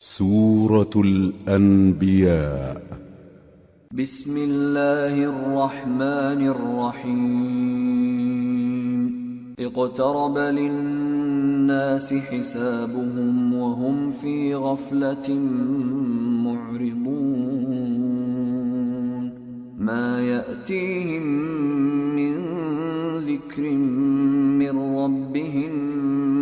سورة الأنبياء. بسم الله الرحمن الرحيم. اقترب للناس حسابهم وهم في غفلة معرضون. ما يأتيهم من ذكر من ربهم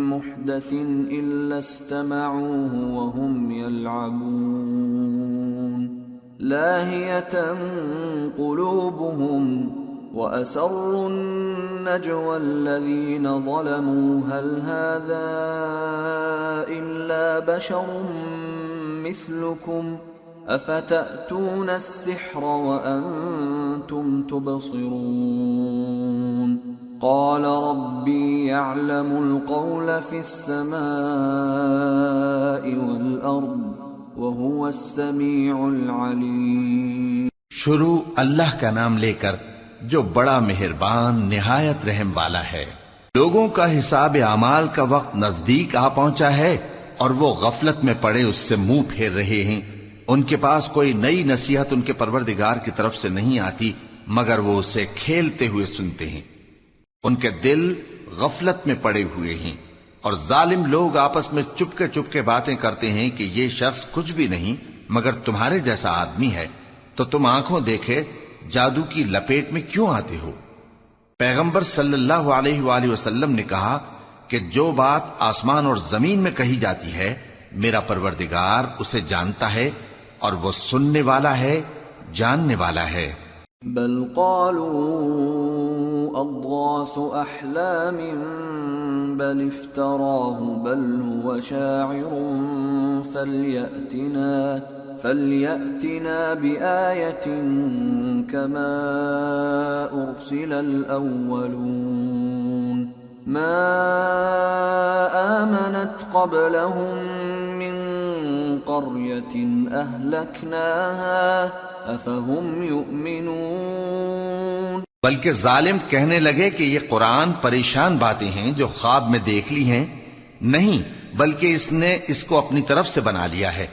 محدث إلا استمعوه وهم يلعبون. لاهية قلوبهم وأسروا النجوى الذين ظلموا هل هذا إلا بشر مثلكم أفتأتون السحر وأنتم تبصرون. قال ربي يعلم القول في السماء والأرض وهو السمیع العلیم. شروع اللہ کا نام لے کر جو بڑا مہربان نہایت رحم والا ہے. لوگوں کا حساب اعمال کا وقت نزدیک آ پہنچا ہے اور وہ غفلت میں پڑے اس سے منہ پھیر رہے ہیں. ان کے پاس کوئی نئی نصیحت ان کے پروردگار کی طرف سے نہیں آتی مگر وہ اسے کھیلتے ہوئے سنتے ہیں. ان کے دل غفلت میں پڑے ہوئے ہیں اور ظالم لوگ آپس میں چپکے باتیں کرتے ہیں کہ یہ شخص کچھ بھی نہیں مگر تمہارے جیسا آدمی ہے تو تم آنکھوں دیکھے جادو کی لپیٹ میں کیوں آتے ہو. پیغمبر صلی اللہ علیہ وآلہ وسلم نے کہا کہ جو بات آسمان اور زمین میں کہی جاتی ہے میرا پروردگار اسے جانتا ہے اور وہ سننے والا ہے جاننے والا ہے. بل قالوا اضغاث احلام بل افتراه بل هو شاعر فليأتنا بآية كما أرسل الأولون. ما آمنت قبلهم من قرية أهلكناها أفهم يؤمنون. بلکہ ظالم کہنے لگے کہ یہ قرآن پریشان باتیں ہیں جو خواب میں دیکھ لی ہیں. نہیں بلکہ اس نے اس کو اپنی طرف سے بنا لیا ہے.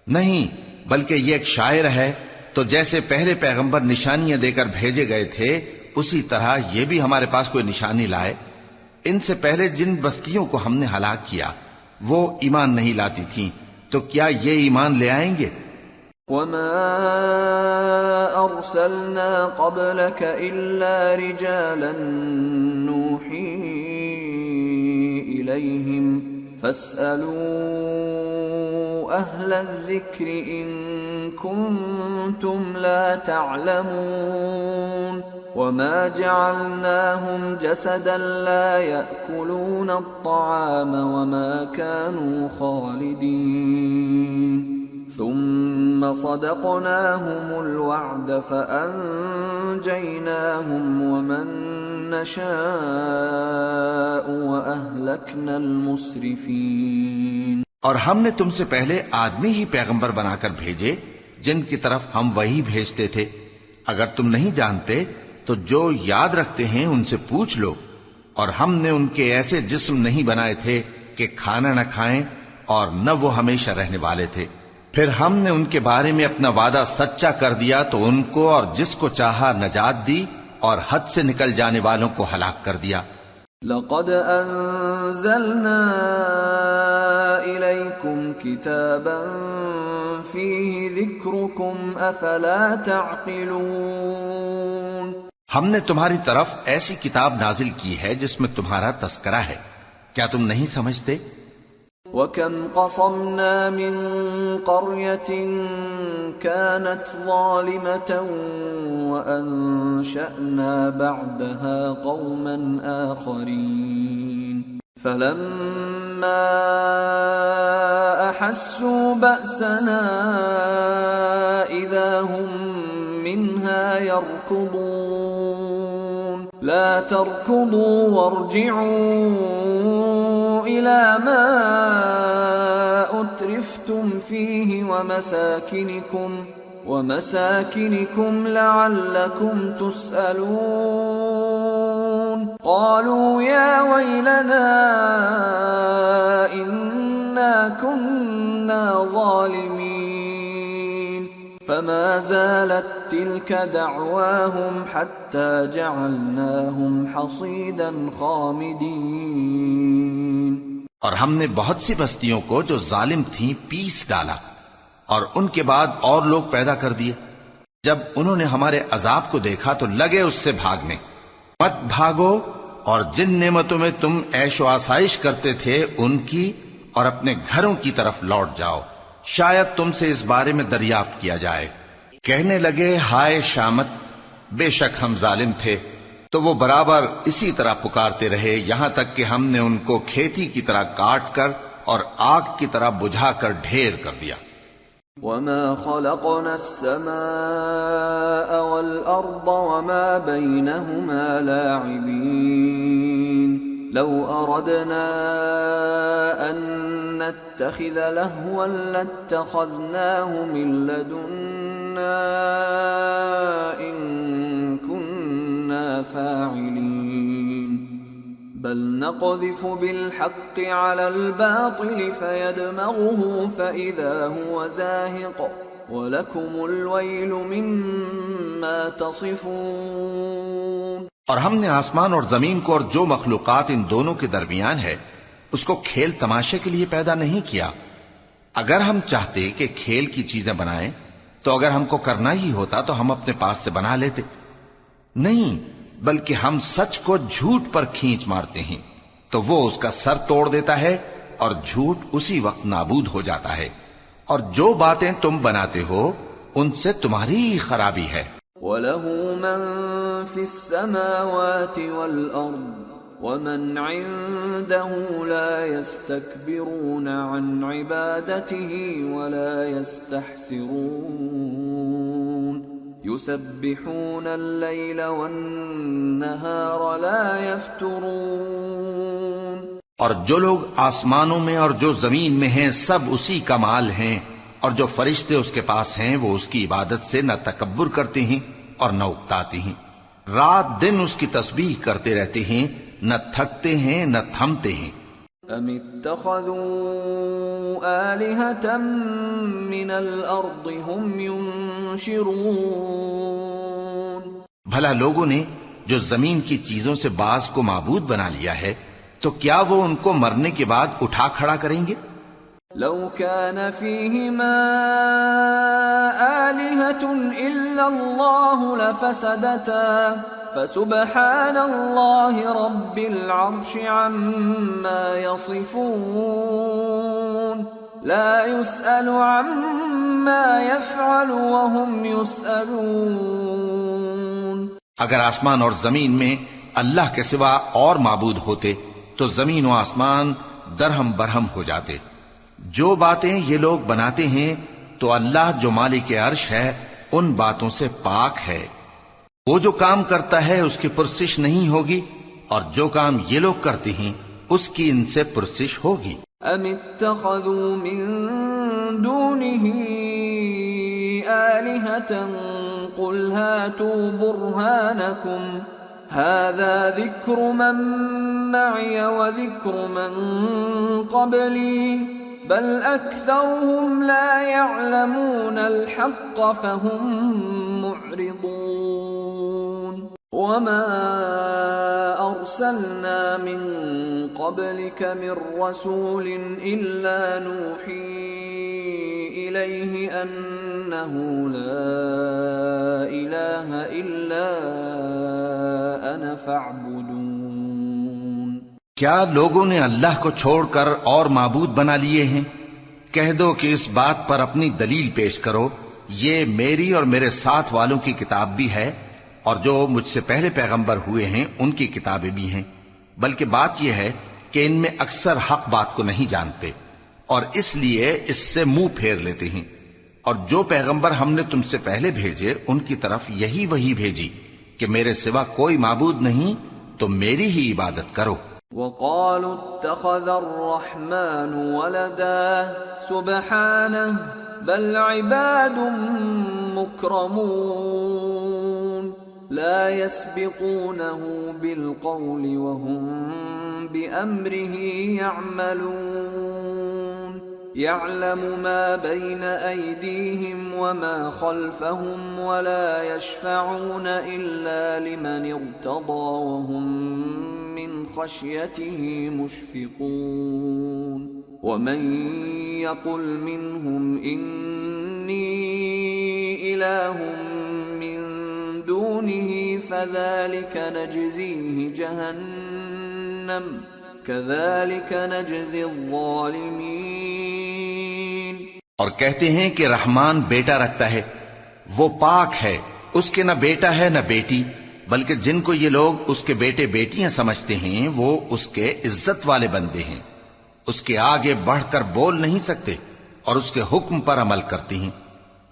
نہیں بلکہ یہ ایک شاعر ہے. تو جیسے پہلے پیغمبر نشانیاں دے کر بھیجے گئے تھے اسی طرح یہ بھی ہمارے پاس کوئی نشانی لائے. ان سے پہلے جن بستیوں کو ہم نے ہلاک کیا وہ ایمان نہیں لاتی تھیں تو کیا یہ ایمان لے آئیں گے؟ وما أرسلنا قبلك إلا رجالا نوحي إليهم فاسألوا أهل الذكر إن كنتم لا تعلمون. وما جعلناهم جسدا لا يأكلون الطعام وما كانوا خالدين ثم صدقناهم الوعد فأنجيناهم ومن نشاء وأهلكنا المسرفين. اور ہم نے تم سے پہلے آدمی ہی پیغمبر بنا کر بھیجے جن کی طرف ہم وہی بھیجتے تھے. اگر تم نہیں جانتے تو جو یاد رکھتے ہیں ان سے پوچھ لو. اور ہم نے ان کے ایسے جسم نہیں بنائے تھے کہ کھانا نہ کھائیں اور نہ وہ ہمیشہ رہنے والے تھے. پھر ہم نے ان کے بارے میں اپنا وعدہ سچا کر دیا تو ان کو اور جس کو چاہا نجات دی اور حد سے نکل جانے والوں کو ہلاک کر دیا. لقد انزلنا الیکم کتابا فیہ ذکرکم افلا تعقلون. ہم نے تمہاری طرف ایسی کتاب نازل کی ہے جس میں تمہارا تذکرہ ہے. کیا تم نہیں سمجھتے؟ وَكَمْ قَصَمْنَا مِنْ قَرْيَةٍ كَانَتْ ظَالِمَةً وَأَنشَأْنَا بَعْدَهَا قَوْمًا آخَرِينَ فَلَمَّا أَحَسُّوا بَأْسَنَا إِذَا هُمْ مِنْهَا يَرْكُضُونَ. لَا تَرْكُضُوا وَارْجِعُوا إِلَى مَا أُتْرِفْتُمْ فِيهِ وَمَسَاكِنِكُمْ لَعَلَّكُمْ تُسْأَلُونَ. قَالُوا يَا وَيْلَنَا إِنَّا إنا كنا ظالمين فما زالت تلك دعواهم حتى جعلناهم حصيدا خامدين۔ اور ہم نے بہت سی بستیوں کو جو ظالم تھیں پیس ڈالا، اور ان کے بعد اور لوگ پیدا کر دیے۔ جب انہوں نے ہمارے عذاب کو دیکھا تو لگے اس سے بھاگنے۔ مت بھاگو، اور جن نعمتوں میں تم عیش و آسائش کرتے تھے ان کی اور اپنے گھروں کی طرف لوٹ جاؤ، شاید تم سے اس بارے میں دریافت کیا جائے۔ کہنے لگے ہائے شامت، بے شک ہم ظالم تھے۔ تو وہ برابر اسی طرح پکارتے رہے یہاں تک کہ ہم نے ان کو کھیتی کی طرح کاٹ کر اور آگ کی طرح بجھا کر ڈھیر کر دیا۔ وما خلقنا السماء والأرض وما بينهما لاعبين لو أردنا أن نتخذ لهوا لاتخذناه من لدنا إن كنا فاعلين بل نقذف بالحق على الباطل فيدمغه فإذا هو زاهق وَلَكُمُ الْوَيْلُ مِمَّا تَصِفُونَ۔ اور ہم نے آسمان اور زمین کو اور جو مخلوقات ان دونوں کے درمیان ہے اس کو کھیل تماشے کے لیے پیدا نہیں کیا۔ اگر ہم چاہتے کہ کھیل کی چیزیں بنائیں تو اگر ہم کو کرنا ہی ہوتا تو ہم اپنے پاس سے بنا لیتے۔ نہیں، بلکہ ہم سچ کو جھوٹ پر کھینچ مارتے ہیں تو وہ اس کا سر توڑ دیتا ہے اور جھوٹ اسی وقت نابود ہو جاتا ہے، اور جو باتیں تم بناتے ہو ان سے تمہاری ہی خرابی ہے۔ وَلَهُ مَن فِي السَّمَاوَاتِ وَالْأَرْضِ وَمَنْ عِندَهُ لَا يَسْتَكْبِرُونَ عَنْ عِبَادَتِهِ وَلَا يَسْتَحْسِرُونَ يُسَبِّحُونَ اللَّيْلَ وَالنَّهَارَ لَا يَفْتُرُونَ۔ اور جو لوگ آسمانوں میں اور جو زمین میں ہیں سب اسی کا مال ہیں، اور جو فرشتے اس کے پاس ہیں وہ اس کی عبادت سے نہ تکبر کرتے ہیں اور نہ اکتاتے ہیں، رات دن اس کی تسبیح کرتے رہتے ہیں، نہ تھکتے ہیں نہ تھمتے ہیں۔ ام اتخذوا آلہۃ من الارض هم ينشرون۔ بھلا لوگوں نے جو زمین کی چیزوں سے بعض کو معبود بنا لیا ہے تو کیا وہ ان کو مرنے کے بعد اٹھا کھڑا کریں گے؟ لو كان فيهما آلهة إلا الله لفسدتا فسبحان الله رب العرش عما يصفون لا يسأل عما يفعل وهم يسألون۔ اگر آسمان اور زمین میں اللہ کے سوا اور معبود ہوتے تو زمین و آسمان درہم برہم ہو جاتے۔ جو باتیں یہ لوگ بناتے ہیں تو اللہ جو مالک عرش ہے ان باتوں سے پاک ہے۔ وہ جو کام کرتا ہے اس کی پرسش نہیں ہوگی، اور جو کام یہ لوگ کرتے ہیں اس کی ان سے پرسش ہوگی۔ ام اتخذوا من دونه آلهة قل هاتوا برهانكم هذا ذكر من معي وذكر من قبلي بل أكثرهم لا يعلمون الحق فهم معرضون۔ وما أرسلنا من قبلك من رسول إلا نوحي إليه أنه لا إله إلا أنا فاعبدون۔ کیا لوگوں نے اللہ کو چھوڑ کر اور معبود بنا لیے ہیں؟ کہہ دو کہ اس بات پر اپنی دلیل پیش کرو، یہ میری اور میرے ساتھ والوں کی کتاب بھی ہے، اور جو مجھ سے پہلے پیغمبر ہوئے ہیں ان کی کتابیں بھی ہیں، بلکہ بات یہ ہے کہ ان میں اکثر حق بات کو نہیں جانتے، اور اس لیے اس سے منہ پھیر لیتے ہیں۔ اور جو پیغمبر ہم نے تم سے پہلے بھیجے ان کی طرف یہی وحی بھیجی کہ میرے سوا کوئی معبود نہیں تو میری ہی عبادت کرو۔ وقالوا اتخذ الرحمن ولدا سبحانه بل عباد مكرمون لا يسبقونه بالقول وهم بأمره يعملون۔ يعلم ما بين أيديهم وما خلفهم ولا يشفعون إلا لمن ارتضى وهم من خشيته مشفقون ومن يقل منهم إني إله من دونه فذلك نجزيه جهنم كذلك نجزي الظالمين۔ اور کہتے ہیں کہ رحمان بیٹا رکھتا ہے، وہ پاک ہے، اس کے نہ بیٹا ہے نہ بیٹی، بلکہ جن کو یہ لوگ اس کے بیٹے بیٹیاں سمجھتے ہیں وہ اس کے عزت والے بندے ہیں، اس کے آگے بڑھ کر بول نہیں سکتے اور اس کے حکم پر عمل کرتے ہیں۔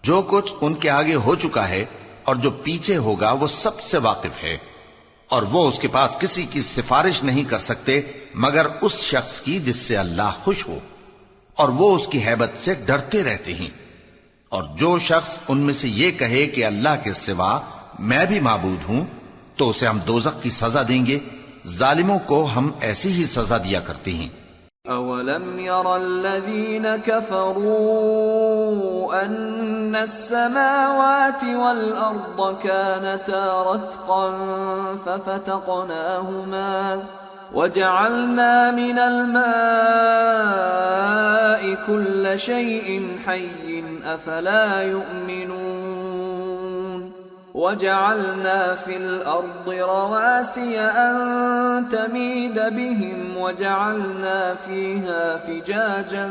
جو کچھ ان کے آگے ہو چکا ہے اور جو پیچھے ہوگا وہ سب سے واقف ہے، اور وہ اس کے پاس کسی کی سفارش نہیں کر سکتے مگر اس شخص کی جس سے اللہ خوش ہو، اور وہ اس کی ہیبت سے ڈرتے رہتے ہیں۔ اور جو شخص ان میں سے یہ کہے کہ اللہ کے سوا میں بھی معبود ہوں تو اسے ہم دوزخ کی سزا دیں گے، ظالموں کو ہم ایسی ہی سزا دیا کرتے ہیں۔ أَوَلَمْ يَرَ الَّذِينَ كَفَرُوا أَنَّ السَّمَاوَاتِ وَالْأَرْضَ كَانَتَا رَتْقًا فَفَتَقْنَاهُمَا وَجَعَلْنَا مِنَ الْمَاءِ كُلَّ شَيْءٍ حَيٍّ أَفَلَا يُؤْمِنُونَ وَجَعَلْنَا فِي الْأَرْضِ رَوَاسِيَ أَن تَمِيدَ بِهِمْ وَجَعَلْنَا فِيهَا فِجَاجًا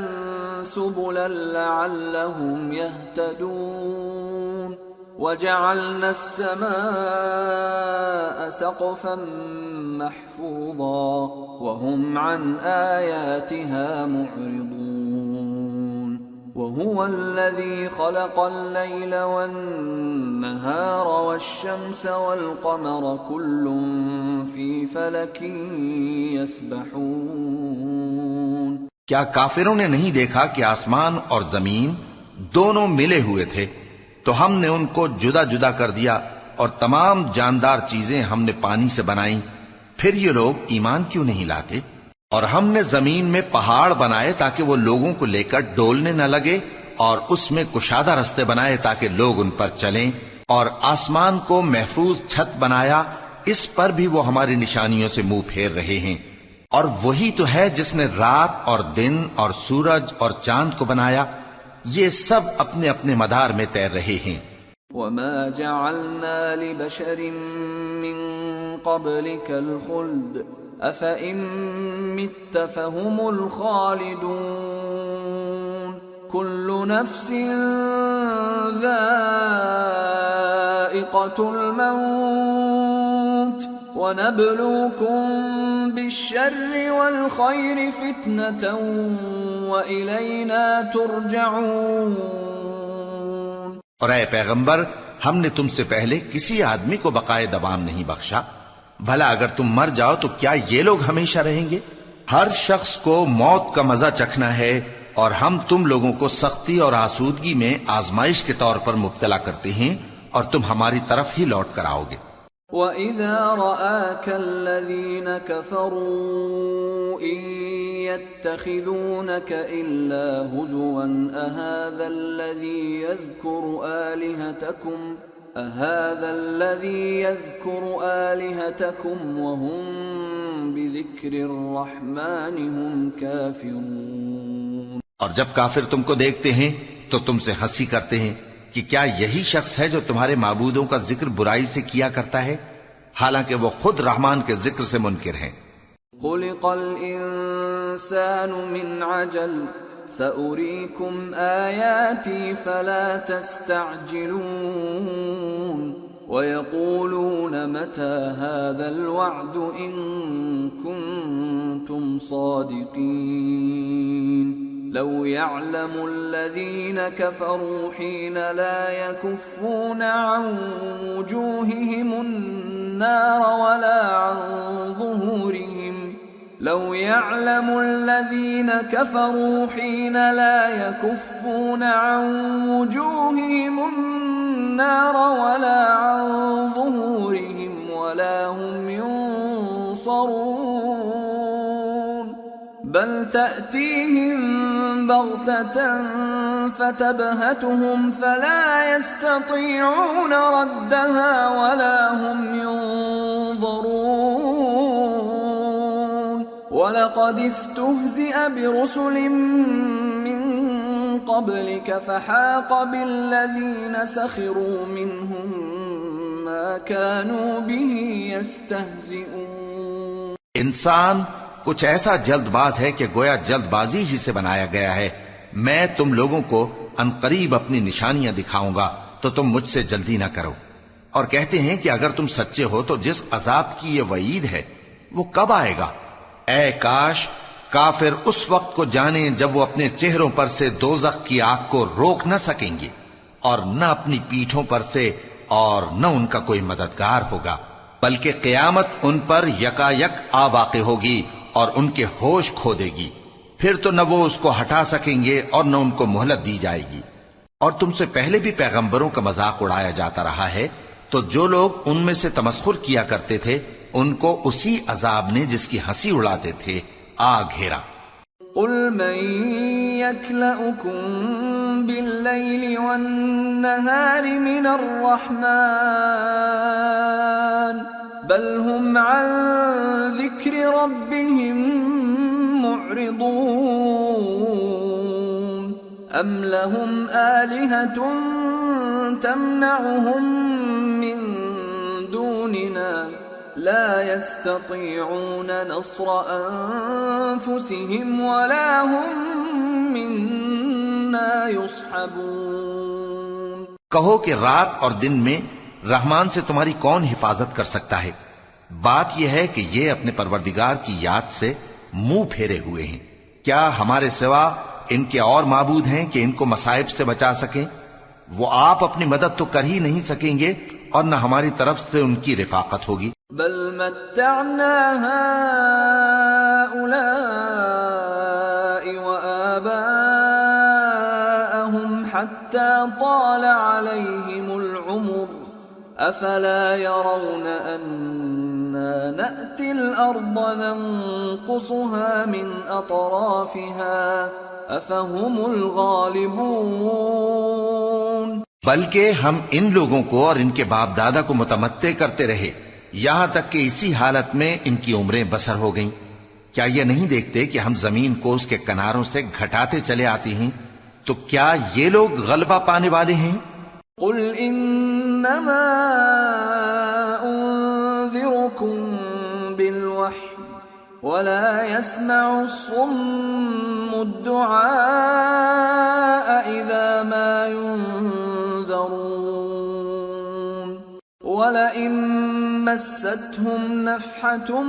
سُبُلًا لَعَلَّهُمْ يَهْتَدُونَ وَجَعَلْنَا السَّمَاءَ سَقْفًا مَحْفُوظًا وَهُمْ عَنْ آيَاتِهَا مُعْرِضُونَ وَهُوَ الَّذِي خَلَقَ اللَّيْلَ وَالنَّهَارَ وَالشَّمْسَ وَالْقَمَرَ كُلٌّ فِي فَلَكٍ يَسْبَحُونَ۔ کیا کافروں نے نہیں دیکھا کہ آسمان اور زمین دونوں ملے ہوئے تھے تو ہم نے ان کو جدا جدا کر دیا، اور تمام جاندار چیزیں ہم نے پانی سے بنائیں، پھر یہ لوگ ایمان کیوں نہیں لاتے؟ اور ہم نے زمین میں پہاڑ بنائے تاکہ وہ لوگوں کو لے کر ڈولنے نہ لگے، اور اس میں کشادہ رستے بنائے تاکہ لوگ ان پر چلیں، اور آسمان کو محفوظ چھت بنایا، اس پر بھی وہ ہماری نشانیوں سے منہ پھیر رہے ہیں۔ اور وہی تو ہے جس نے رات اور دن اور سورج اور چاند کو بنایا، یہ سب اپنے اپنے مدار میں تیر رہے ہیں۔ وَمَا جَعَلْنَا لِبَشَرٍ مِّن قَبْلِكَ الْخُلْدَ أَفَإِن مِّتَّ فَهُمُ الْخَالِدُونَ كُلُّ نَفْسٍ ذَائِقَةُ الْمَوْتِ وَنَبْلُوكُم بِالشَّرِّ وَالْخَيْرِ فِتْنَةً وَإِلَيْنَا تُرْجَعُونَ۔ اور اے پیغمبر، ہم نے تم سے پہلے کسی آدمی کو بقائے دوام نہیں بخشا، بھلا اگر تم مر جاؤ تو کیا یہ لوگ ہمیشہ رہیں گے؟ ہر شخص کو موت کا مزہ چکھنا ہے، اور ہم تم لوگوں کو سختی اور آسودگی میں آزمائش کے طور پر مبتلا کرتے ہیں، اور تم ہماری طرف ہی لوٹ کر آؤ گے۔ وَإِذَا رَآكَ الَّذِينَ كَفَرُوا إِن يَتَّخِذُونَكَ إِلَّا هُزُوًا أَهَذَا الَّذِي يَذْكُرُ آلِهَتَكُمْ وَهُمْ بِذِكْرِ الرَّحْمَنِ هُمْ كَافِرُونَ۔ اور جب کافر تم کو دیکھتے ہیں تو تم سے ہنسی کرتے ہیں کہ کیا یہی شخص ہے جو تمہارے معبودوں کا ذکر برائی سے کیا کرتا ہے، حالانکہ وہ خود رحمان کے ذکر سے منکر ہیں۔ خُلِقَ الْإِنسَانُ مِنْ عَجَلٍ سَأُرِيكُمْ آيَاتِي فَلَا تَسْتَعْجِلُونَ وَيَقُولُونَ مَتَى هَذَا الْوَعْدُ إِن كُنتُمْ صَادِقِينَ لَوْ يَعْلَمُ الَّذِينَ كَفَرُوا حِينَ لَا يَكُفُّونَ عَن وُجُوهِهِمُ النَّارَ وَلَا عَن ظُهُورِهِمْ لَوْ يَعْلَمُ الَّذِينَ كَفَرُوا حِينَ لَا يَكُفُّونَ عَن وُجُوهِهِمُ النَّارَ وَلَا عَن ظُهُورِهِمْ وَلَا هُمْ يُنصَرُونَ بَلْ تَأْتِيهِم بغتة فتبهتهم فلا يستطيعون ردها ولا هم ينظرون ولقد استهزئ برسل من قبلك فحاق بالذين سخروا منهم ما كانوا به يستهزئون. انسان کچھ ایسا جلد باز ہے کہ گویا جلد بازی ہی سے بنایا گیا ہے. میں تم لوگوں کو عنقریب اپنی نشانیاں دکھاؤں گا تو تم مجھ سے جلدی نہ کرو. اور کہتے ہیں کہ اگر تم سچے ہو تو جس عذاب کی یہ وعید ہے وہ کب آئے گا؟ اے کاش کافر اس وقت کو جانیں جب وہ اپنے چہروں پر سے دوزخ کی آگ کو روک نہ سکیں گے اور نہ اپنی پیٹھوں پر سے اور نہ ان کا کوئی مددگار ہوگا، بلکہ قیامت ان پر یکا یک آ واقع ہوگی اور ان کے ہوش کھو دے گی. پھر تو نہ وہ اس کو ہٹا سکیں گے اور نہ ان کو مہلت دی جائے گی. اور تم سے پہلے بھی پیغمبروں کا مذاق اڑایا جاتا رہا ہے، تو جو لوگ ان میں سے تمسخر کیا کرتے تھے ان کو اسی عذاب نے جس کی ہنسی اڑاتے تھے آ گھیرا. قل من يكلؤكم بالليل والنهار من الرحمن بل هم عن ذكر ربهم معرضون أم لهم آلهة تمنعهم من دوننا لا يستطيعون نصر أنفسهم ولا هم منا يصحبون. کہو کہ رات اور دن میں رحمان سے تمہاری کون حفاظت کر سکتا ہے؟ بات یہ ہے کہ یہ اپنے پروردگار کی یاد سے منہ پھیرے ہوئے ہیں. کیا ہمارے سوا ان کے اور معبود ہیں کہ ان کو مصائب سے بچا سکیں؟ وہ آپ اپنی مدد تو کر ہی نہیں سکیں گے اور نہ ہماری طرف سے ان کی رفاقت ہوگی. بل متعنا هؤلاء وآباءهم حتى طال عليهم العمر أفلا يرون أنا نأتي الأرض ننقصها من أطرافها أفهم الغالبون. بلکہ ہم ان لوگوں کو اور ان کے باپ دادا کو متمتع کرتے رہے یہاں تک کہ اسی حالت میں ان کی عمریں بسر ہو گئیں. کیا یہ نہیں دیکھتے کہ ہم زمین کو اس کے کناروں سے گھٹاتے چلے آتے ہیں؟ تو کیا یہ لوگ غلبہ پانے والے ہیں؟ قل انما انذركم بالوحی ولا يسمع الصم الدعاء اذا ما ينذرون ولئن مستهم نفحة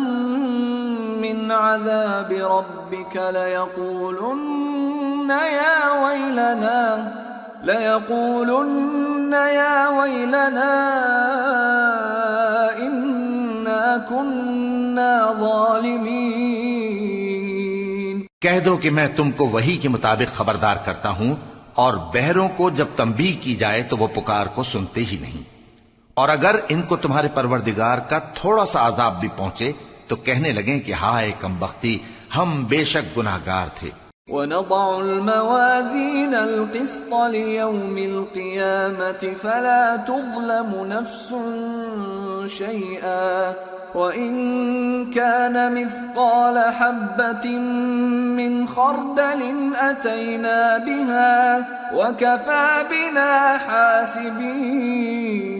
من عذاب ربك ليقولن يا ويلنا إنا كنا ظالمين. کہہ دو کہ میں تم کو وحی کے مطابق خبردار کرتا ہوں، اور بہروں کو جب تنبیہ کی جائے تو وہ پکار کو سنتے ہی نہیں. اور اگر ان کو تمہارے پروردگار کا تھوڑا سا عذاب بھی پہنچے تو کہنے لگیں کہ ہائے کمبختی، ہم بے شک گناہگار تھے. وَنَضَعُ الْمَوَازِينَ الْقِسْطَ لِيَوْمِ الْقِيَامَةِ فَلَا تُظْلَمُ نَفْسٌ شَيْئًا وَإِن كَانَ مِثْقَالَ حَبَّةٍ مِّنْ خَرْدَلٍ أَتَيْنَا بِهَا وَكَفَى بِنَا حَاسِبِينَ.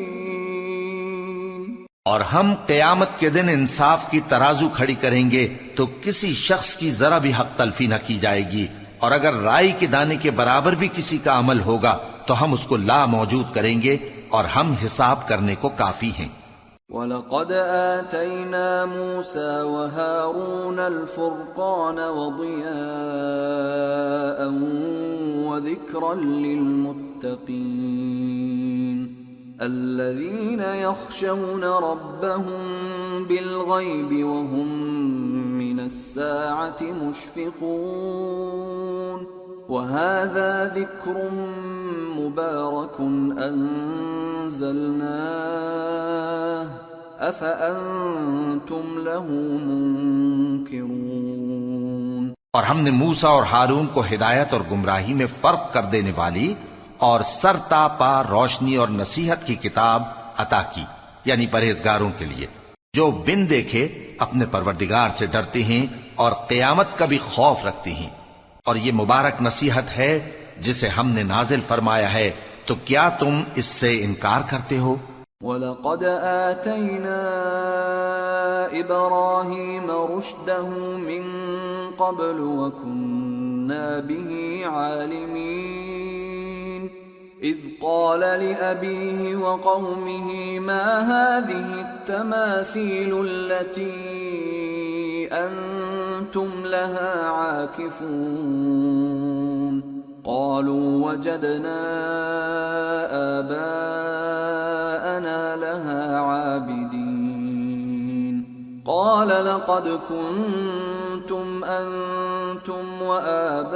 اور ہم قیامت کے دن انصاف کی ترازو کھڑی کریں گے تو کسی شخص کی ذرا بھی حق تلفی نہ کی جائے گی، اور اگر رائی کے دانے کے برابر بھی کسی کا عمل ہوگا تو ہم اس کو لا موجود کریں گے اور ہم حساب کرنے کو کافی ہیں. وَلَقَدْ آتَيْنَا مُوسَى وَهَارُونَ الْفُرْقَانَ وَضِيَاءً وَذِكْرًا لِلْمُتَّقِينَ الذين يخشون ربهم بالغيب وهم من الساعة مشفقون. وهذا ذكر مبارك أنزلناه أفأنتم له منكرون. اور ہم نے موسیٰ اور ہارون کو ہدایت اور گمراہی میں فرق کر دینے والی اور سر تا پا روشنی اور نصیحت کی کتاب عطا کی، یعنی پرہیزگاروں کے لیے جو بن دیکھے اپنے پروردگار سے ڈرتے ہیں اور قیامت کا بھی خوف رکھتے ہیں۔ اور یہ مبارک نصیحت ہے جسے ہم نے نازل فرمایا ہے، تو کیا تم اس سے انکار کرتے ہو؟ وَلَقَدْ آتَيْنَا إِبْرَاهِيمَ رُشْدَهُ مِنْ قَبْلُ وَكُنَّا بِهِ عَالِمِينَ إِذْ قَالَ لِأَبِيهِ وَقَوْمِهِ مَا هَذِهِ التَّمَاثِيلُ الَّتِي أَنْتُمْ لَهَا عَاكِفُونَ قالوا وجدنا آباءنا لها عابدين قال لقد كنتم أنتم وآباؤكم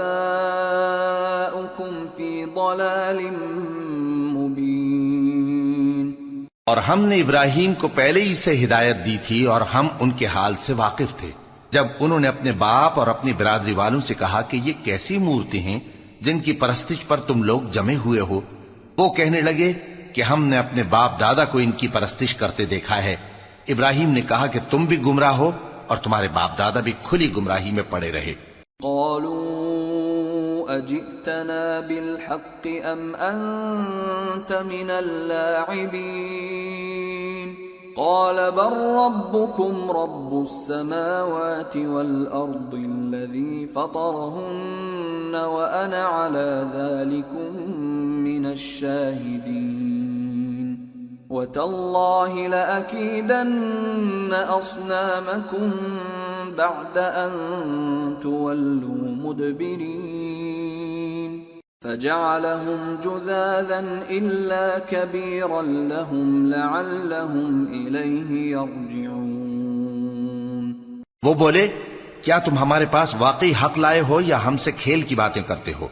في ضلال مبين۔ اور ہم نے ابراہیم کو پہلے ہی سے ہدایت دی تھی اور ہم ان کے حال سے واقف تھے جب انہوں نے اپنے باپ اور اپنی برادری والوں سے کہا کہ یہ کیسی مورتی ہیں جن کی پرستش پر تم لوگ جمے ہوئے ہو۔ وہ کہنے لگے کہ ہم نے اپنے باپ دادا کو ان کی پرستش کرتے دیکھا ہے۔ ابراہیم نے کہا کہ تم بھی گمراہ ہو اور تمہارے باپ دادا بھی کھلی گمراہی میں پڑے رہے۔ قالوا اجئتنا بالحق ام انت من اللاعبین قال بل ربكم رب السماوات والأرض الذي فطرهن وأنا على ذلكم من الشاهدين وتالله لأكيدن أصنامكم بعد أن تولوا مدبرين فجعلهم جذاذا إلا كبيرا لهم لعلهم إليه يرجعون۔ وہ بولے کیا تم ہمارے پاس واقعی حق لائے ہو یا ہم سے کھیل کی باتیں کرتے ہو؟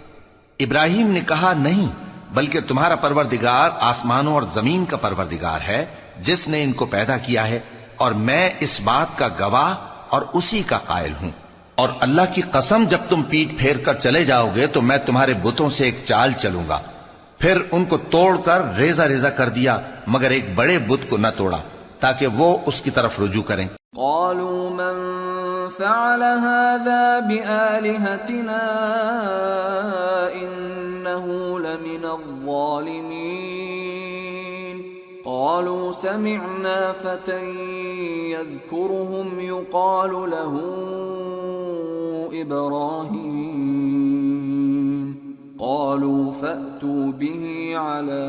ابراہیم نے کہا نہیں، بلکہ تمہارا پروردگار آسمانوں اور زمین کا پروردگار ہے جس نے ان کو پیدا کیا ہے، اور میں اس بات کا گواہ اور اسی کا قائل ہوں۔ اور اللہ کی قسم جب تم پیٹ پھیر کر چلے جاؤ گے تو میں تمہارے بتوں سے ایک چال چلوں گا۔ پھر ان کو توڑ کر ریزہ ریزہ کر دیا مگر ایک بڑے بت کو نہ توڑا تاکہ وہ اس کی طرف رجوع کریں۔ قالوا من فعل هذا بآلهتنا إنه لمن الظالمين قالوا سمعنا فتى يذكرهم يقال له إبراهيم قالوا فأتوا به على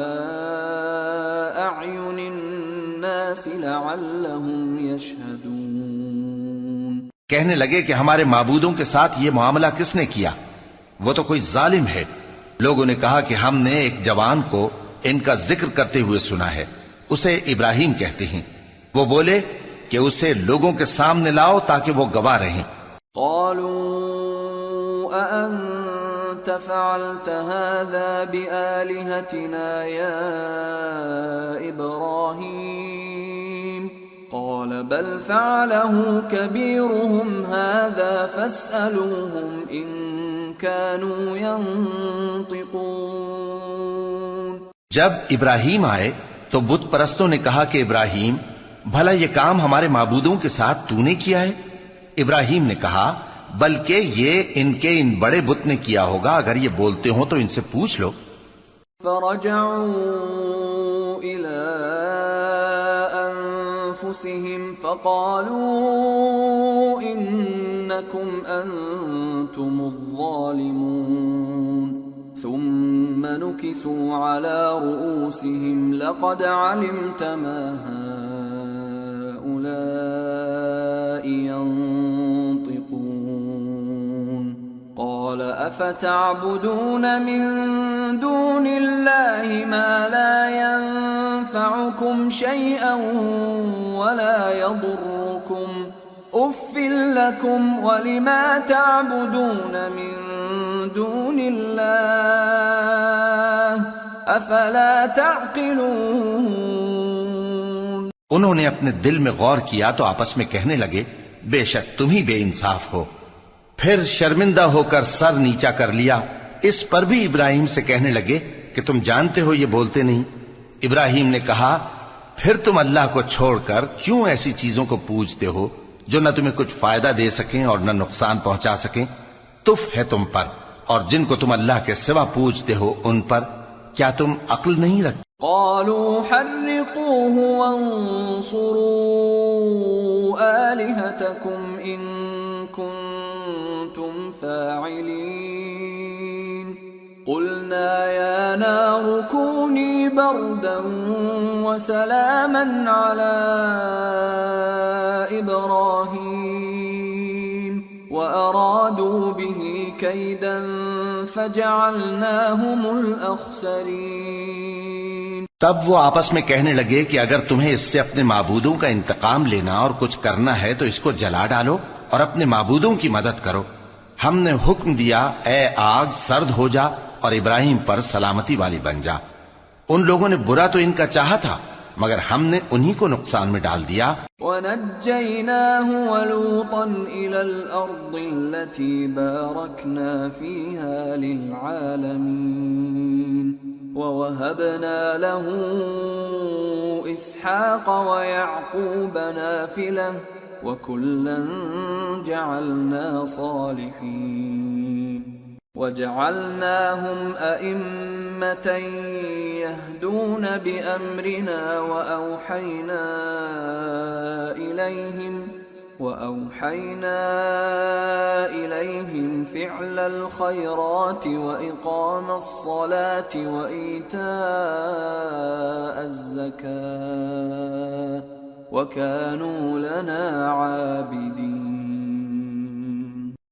أعين الناس لعلهم يشهدون۔ کہنے لگے کہ ہمارے معبودوں کے ساتھ یہ معاملہ کس نے کیا؟ وہ تو کوئی ظالم ہے۔ لوگوں نے کہا کہ ہم نے ایک جوان کو ان کا ذکر کرتے ہوئے سنا ہے، اسے ابراہیم کہتے ہیں۔ وہ بولے کہ اسے لوگوں کے سامنے لاؤ تاکہ وہ گواہ رہیں۔ قالوا أأنت فعلت هذا بآلهتنا يا إبراهيم قال بل فعله كبيرهم هذا فاسألوهم إن كانوا ينطقون۔ جب ابراہیم آئے تو بت پرستوں نے کہا کہ ابراہیم بھلا یہ کام ہمارے معبودوں کے ساتھ تو نے کیا ہے؟ ابراہیم نے کہا بلکہ یہ ان کے ان بڑے بت نے کیا ہوگا، اگر یہ بولتے ہوں تو ان سے پوچھ لو۔ فرجعوا إلى أنفسهم فقالوا إنكم أنتم الظالمون ثم نكسوا على رؤوسهم لقد علمت ما هؤلاء ينطقون قال أفتعبدون من دون الله ما لا ينفعكم شيئا ولا يضركم أف لكم ولما تعبدون من دون الله أفلا تعقلون۔ انہوں نے اپنے دل میں غور کیا تو آپس میں کہنے لگے بے شک تم ہی بے انصاف ہو۔ پھر شرمندہ ہو کر سر نیچا کر لیا۔ اس پر بھی ابراہیم سے کہنے لگے کہ تم جانتے ہو یہ بولتے نہیں۔ ابراہیم نے کہا پھر تم اللہ کو چھوڑ کر کیوں ایسی چیزوں کو پوجتے ہو جو نہ تمہیں کچھ فائدہ دے سکیں اور نہ نقصان پہنچا سکیں؟ تف ہے تم پر اور جن کو تم اللہ کے سوا پوجتے ہو ان پر، کیا تم عقل نہیں رکھتے؟ قالوا حرقوه وانصروا آلهتكم إن كنتم فاعلين قلنا يا نار كوني بردا وسلاما على إبراهيم وأرادوا به كيدا فجعلناهم الأخسرين۔ تب وہ آپس میں کہنے لگے کہ اگر تمہیں اس سے اپنے معبودوں کا انتقام لینا اور کچھ کرنا ہے تو اس کو جلا ڈالو اور اپنے معبودوں کی مدد کرو۔ ہم نے حکم دیا اے آگ سرد ہو جا اور ابراہیم پر سلامتی والی بن جا۔ ان لوگوں نے برا تو ان کا چاہا تھا مگر ہم نے انہی کو نقصان میں ڈال دیا۔ وَنَجَّيْنَاهُ وَلُوطًا إِلَى الْأَرْضِ الَّتِي بَارَكْنَا فِيهَا لِلْعَالَمِينَ وَوَهَبْنَا لَهُ إِسْحَاقَ وَيَعْقُوبَ نَافِلَةً وَكُلًّا جَعَلْنَا صَالِحِينَ وَجَعَلْنَاهُمْ أَئِمَّةً يَهْدُونَ بِأَمْرِنَا وَأَوْحَيْنَا إِلَيْهِمْ فِعْلَ الْخَيْرَاتِ وَإِقَامَ الصَّلَاةِ وَإِيتَاءَ الزَّكَاةِ وَكَانُوا لَنَا عَابِدِينَ۔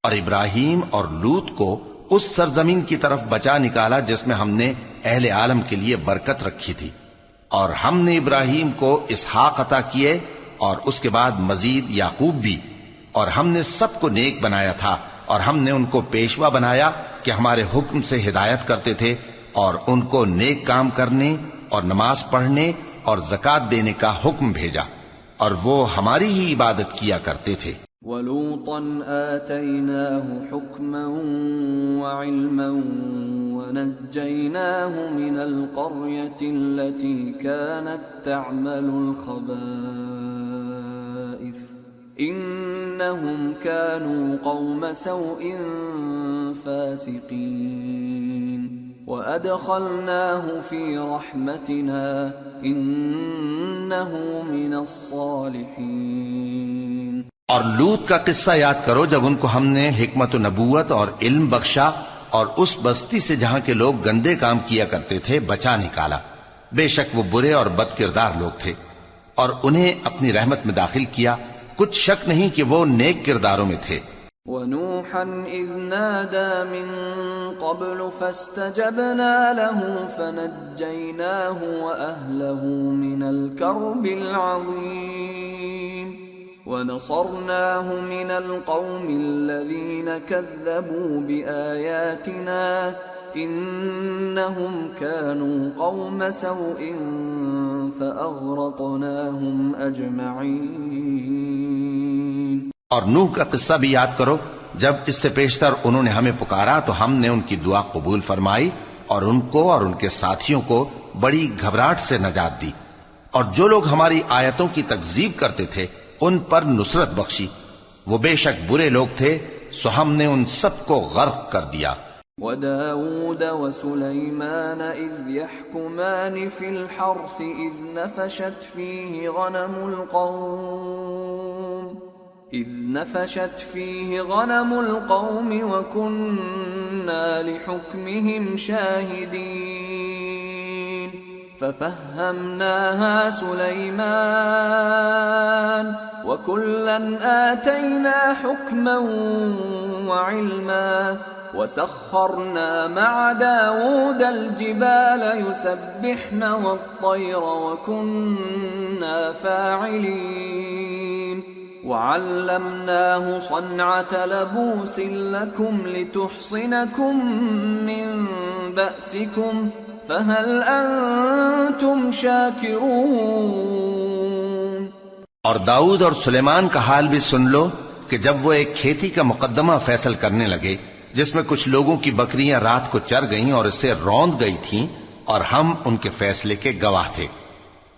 اور ابراہیم اور لوط کو اس سرزمین کی طرف بچا نکالا جس میں ہم نے اہل عالم کے لیے برکت رکھی تھی، اور ہم نے ابراہیم کو اسحاق عطا کیے اور اس کے بعد مزید یعقوب بھی، اور ہم نے سب کو نیک بنایا تھا، اور ہم نے ان کو پیشوا بنایا کہ ہمارے حکم سے ہدایت کرتے تھے، اور ان کو نیک کام کرنے اور نماز پڑھنے اور زکوٰۃ دینے کا حکم بھیجا، اور وہ ہماری ہی عبادت کیا کرتے تھے۔ وَلُوطًا آتَيْنَاهُ حُكْمًا وَعِلْمًا وَنَجَّيْنَاهُ مِنَ الْقَرْيَةِ الَّتِي كَانَتْ تَعْمَلُ الْخَبَائِثَ إِنَّهُمْ كَانُوا قَوْمَ سَوْءٍ فَاسِقِينَ وَأَدْخَلْنَاهُ فِي رَحْمَتِنَا إِنَّهُ مِنَ الصَّالِحِينَ۔ اور لوط کا قصہ یاد کرو جب ان کو ہم نے حکمت و نبوت اور علم بخشا اور اس بستی سے جہاں کے لوگ گندے کام کیا کرتے تھے بچا نکالا۔ بے شک وہ برے اور بد کردار لوگ تھے، اور انہیں اپنی رحمت میں داخل کیا، کچھ شک نہیں کہ وہ نیک کرداروں میں تھے۔ وَنُوحًا إِذْ نَادَى مِن قَبْلُ فَاسْتَجَبْنَا لَهُ فَنَجَّيْنَاهُ وَأَهْلَهُ مِنَ الْكَرْبِ الْعَظِيمِ وَنَصَرْنَاهُ مِنَ الْقَوْمِ الَّذِينَ كَذَّبُوا بِآيَاتِنَا إِنَّهُمْ كَانُوا قَوْمَ سَوْءٍ فَأَغْرَقْنَاهُمْ أَجْمَعِينَ۔ اور نوح کا قصہ بھی یاد کرو جب اس سے پیشتر انہوں نے ہمیں پکارا تو ہم نے ان کی دعا قبول فرمائی اور ان کو اور ان کے ساتھیوں کو بڑی گھبراہٹ سے نجات دی، اور جو لوگ ہماری آیتوں کی تکذیب کرتے تھے ان پر نصرت بخشی۔ وہ بے شک برے لوگ تھے، سو ہم نے ان سب کو غرق کر دیا۔ وَدَاوُودَ وَسُلَيْمَانَ إِذْ يَحْكُمَانِ فِي الْحَرْثِ إِذْ نَفَشَتْ فِيهِ غَنَمُ الْقَوْمِ وَكُنَّا لِحُكْمِهِمْ شَاهِدِينَ فَفَهَّمْنَاهَا سُلَيْمَانَ وَكُلًّا آتَيْنَا حُكْمًا وَعِلْمًا وَسَخَّرْنَا مَعَ دَاوُودَ الْجِبَالَ يُسَبِّحْنَ وَالطَّيْرَ وَكُنَّا فَاعِلِينَ وَعَلَّمْنَاهُ صَنْعَةَ لَبُوسٍ لَكُمْ لِتُحْصِنَكُمْ مِنْ بَأْسِكُمْ فَهَلْ أَنْتُمْ شَاكِرُونَ۔ اور داؤد اور سلیمان کا حال بھی سن لو کہ جب وہ ایک کھیتی کا مقدمہ فیصل کرنے لگے جس میں کچھ لوگوں کی بکریاں رات کو چر گئیں اور اسے روند گئی تھیں اور ہم ان کے فیصلے کے گواہ تھے،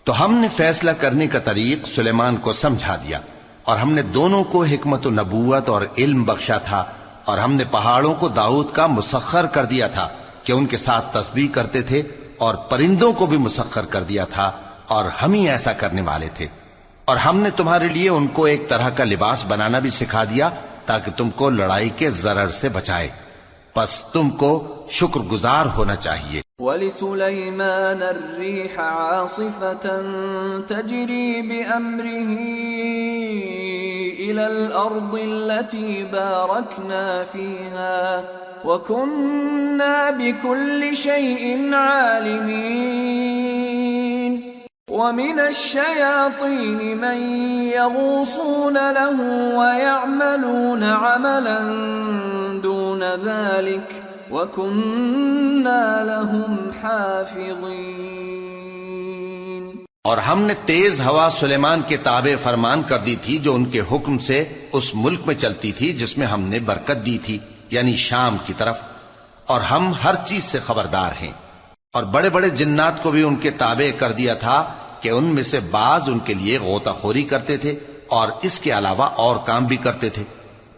تو ہم نے فیصلہ کرنے کا طریق سلیمان کو سمجھا دیا، اور ہم نے دونوں کو حکمت و نبوت اور علم بخشا تھا، اور ہم نے پہاڑوں کو داؤد کا مسخر کر دیا تھا کہ ان کے ساتھ تسبیح کرتے تھے، اور پرندوں کو بھی مسخر کر دیا تھا، اور ہم ہی ایسا کرنے والے تھے، اور ہم نے تمہارے لیے ان کو ایک طرح کا لباس بنانا بھی سکھا دیا تاکہ تم کو لڑائی کے ضرر سے بچائے، پس تم کو شکر گزار ہونا چاہیے۔ وَلِسُلَيْمَانَ الرِّيحَ عَاصِفَةً تَجْرِي بِأَمْرِهِ إِلَى الْأَرْضِ الَّتِي بَارَكْنَا فِيهَا وَكُنَّا بِكُلِّ شَيْءٍ عَالِمِينَ وَمِنَ الشَّيَاطِينِ مَن يَغُوصُونَ لَهُ وَيَعْمَلُونَ عَمَلًا دُونَ ذَلِكَ وَكُنَّا لَهُمْ حَافِظِينَ۔ اور ہم نے تیز ہوا سلیمان کے تابع فرمان کر دی تھی جو ان کے حکم سے اس ملک میں چلتی تھی جس میں ہم نے برکت دی تھی، یعنی شام کی طرف، اور ہم ہر چیز سے خبردار ہیں۔ اور بڑے بڑے جنات کو بھی ان کے تابع کر دیا تھا کہ ان میں سے بعض ان کے لیے غوطہ خوری کرتے تھے اور اس کے علاوہ اور کام بھی کرتے تھے،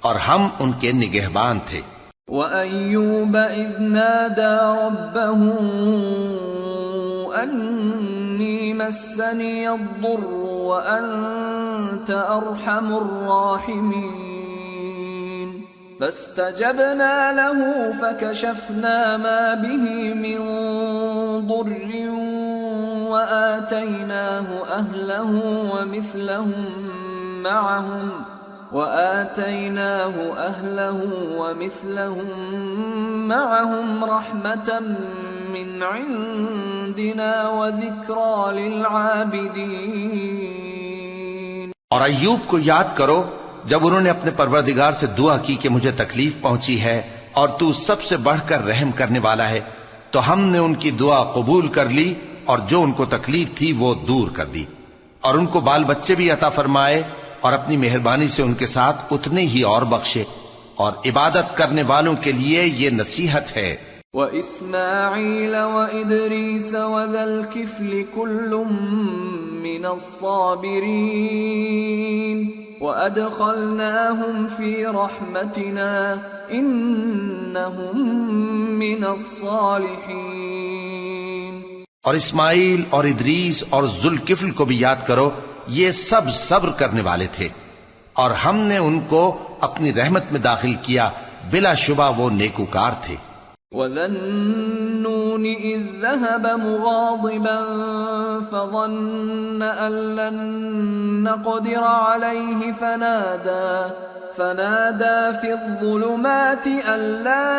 اور ہم ان کے نگہبان تھے۔ وَأَيُّوبَ إِذْ نَادَى رَبَّهُ أَنِّي مَسَّنِيَ الضُّرُّ وَأَنْتَ أَرْحَمُ الرَّاحِمِينَ فَاسْتَجَبْنَا لَهُ فَكَشَفْنَا مَا بِهِ مِنْ ضُرٍّ وَآتَيْنَاهُ أَهْلَهُ وَمِثْلَهُمْ مَعَهُمْ رَحْمَةً مِّنْ عِنْدِنَا وَذِكْرَى لِلْعَابِدِينَ۔ اور ایوب کو یاد کرو جب انہوں نے اپنے پروردگار سے دعا کی کہ مجھے تکلیف پہنچی ہے اور تو سب سے بڑھ کر رحم کرنے والا ہے، تو ہم نے ان کی دعا قبول کر لی اور جو ان کو تکلیف تھی وہ دور کر دی، اور ان کو بال بچے بھی عطا فرمائے، اور اپنی مہربانی سے ان کے ساتھ اتنے ہی اور بخشے، اور عبادت کرنے والوں کے لیے یہ نصیحت ہے۔ وَإِسْمَاعِيلَ وَإِدْرِيسَ وَذَا الْكِفْلِ كُلٌّ مِّنَ الصَّابِرِينَ وَأَدْخَلْنَاهُمْ فِي رَحْمَتِنَا إِنَّهُمْ مِنَ الصَّالِحِينَ۔ اور اسماعیل اور ادریس اور ذوالکفل کو بھی یاد کرو، یہ سب صبر کرنے والے تھے، اور ہم نے ان کو اپنی رحمت میں داخل کیا، بلا شبہ وہ نیکوکار تھے۔ وَذَا النُّونِ إِذ ذَّهَبَ مُغَاضِبًا فَظَنَّ أَن لَّن نَّقْدِرَ عَلَيْهِ فَنَادَى فِي الظُّلُمَاتِ أَن لَّا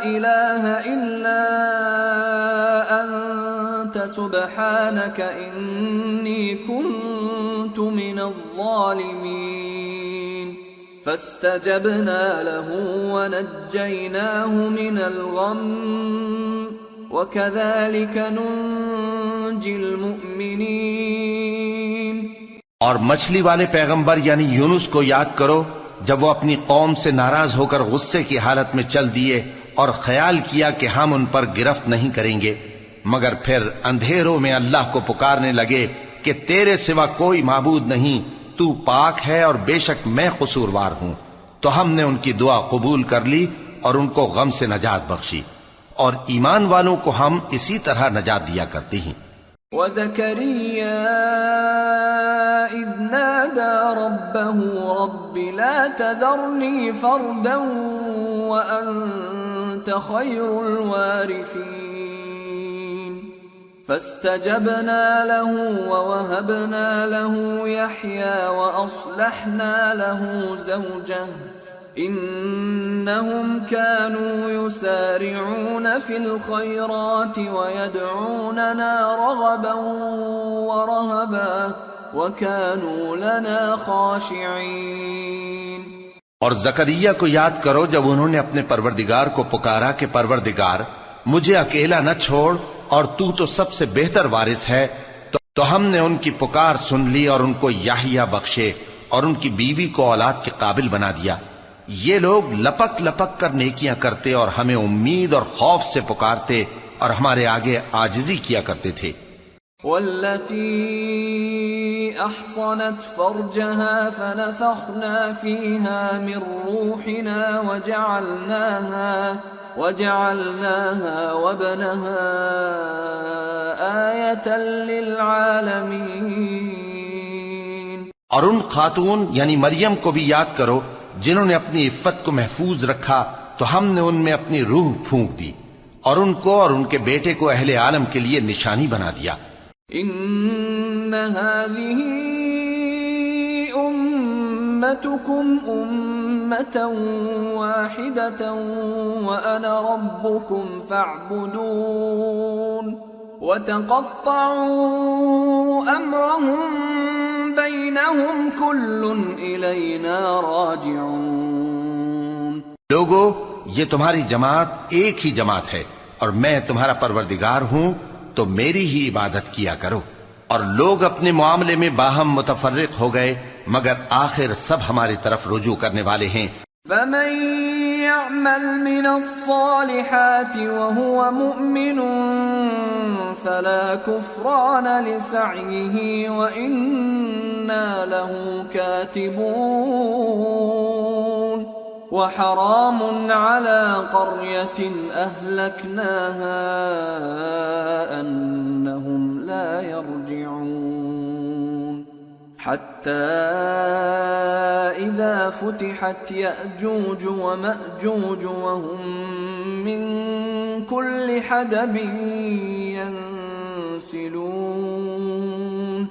إِلَٰهَ إِلَّا أَنتَ سُبْحَانَكَ إِنِّي كُنتُ مِنَ الظَّالِمِينَ فَاسْتَجَبْنَا لَهُ وَنَجَّيْنَاهُ مِنَ الْغَمِّ وَكَذَلِكَ نُنْجِي الْمُؤْمِنِينَ۔ اور مچھلی والے پیغمبر یعنی یونس کو یاد کرو جب وہ اپنی قوم سے ناراض ہو کر غصے کی حالت میں چل دیے اور خیال کیا کہ ہم ان پر گرفت نہیں کریں گے، مگر پھر اندھیروں میں اللہ کو پکارنے لگے کہ تیرے سوا کوئی معبود نہیں، تو پاک ہے اور بے شک میں قصوروار ہوں، تو ہم نے ان کی دعا قبول کر لی اور ان کو غم سے نجات بخشی، اور ایمان والوں کو ہم اسی طرح نجات دیا کرتے ہیں۔ وَزَكَرِيَّا إِذْ نَادَى رَبَّهُ رَبِّ لَا تَذَرْنِي فَرْدًا وَأَنْتَ خَيْرُ الْوَارِثِينَ فَاسْتَجَبْنَا لَهُ وَوَهَبْنَا لَهُ يَحْيَى وَأَصْلَحْنَا لَهُ زَوْجَهُ إِنَّهُمْ كَانُوا يُسَارِعُونَ فِي الْخَيْرَاتِ وَيَدْعُونَنَا رَغَبًا وَرَهَبًا وَكَانُوا لَنَا خَاشِعِينَ۔ اور زکریا کو یاد کرو جب انہوں نے اپنے پروردگار کو پکارا کہ پروردگار مجھے اکیلا نہ چھوڑ اور تو سب سے بہتر وارث ہے، تو ہم نے ان کی پکار سن لی اور ان کو یحییٰ بخشے اور ان کی بیوی کو اولاد کے قابل بنا دیا. یہ لوگ لپک لپک کر نیکیاں کرتے اور ہمیں امید اور خوف سے پکارتے اور ہمارے آگے عاجزی کیا کرتے تھے. والتي أحصنت فرجها فنفخنا فيها من روحنا وجعلناها وابنها آية للعالمين. اور ان خاتون یعنی مریم کو بھی یاد کرو جنہوں نے اپنی عفت کو محفوظ رکھا تو ہم نے ان میں اپنی روح پھونک دی اور ان کو اور ان کے بیٹے کو اہل عالم کے لیے نشانی بنا دیا. ان هذه امتكم امة واحدة وانا ربكم فاعبدون وتقطعوا امرهم بينهم كل الینا راجعون. لوگو یہ تمہاری جماعت ایک ہی جماعت ہے اور میں تمہارا پروردگار ہوں تو میری ہی عبادت کیا کرو. اور لوگ اپنے معاملے میں باہم متفرق ہو گئے مگر آخر سب ہماری طرف رجوع کرنے والے ہیں. فمن يعمل من الصالحات وهو مؤمن فلا كفران لسعيه وإنا له كاتبون. وحرام على قرية أهلكناها أنهم لا يرجعون. حتى إذا فتحت يأجوج ومأجوج وهم من كل حدب ينسلون.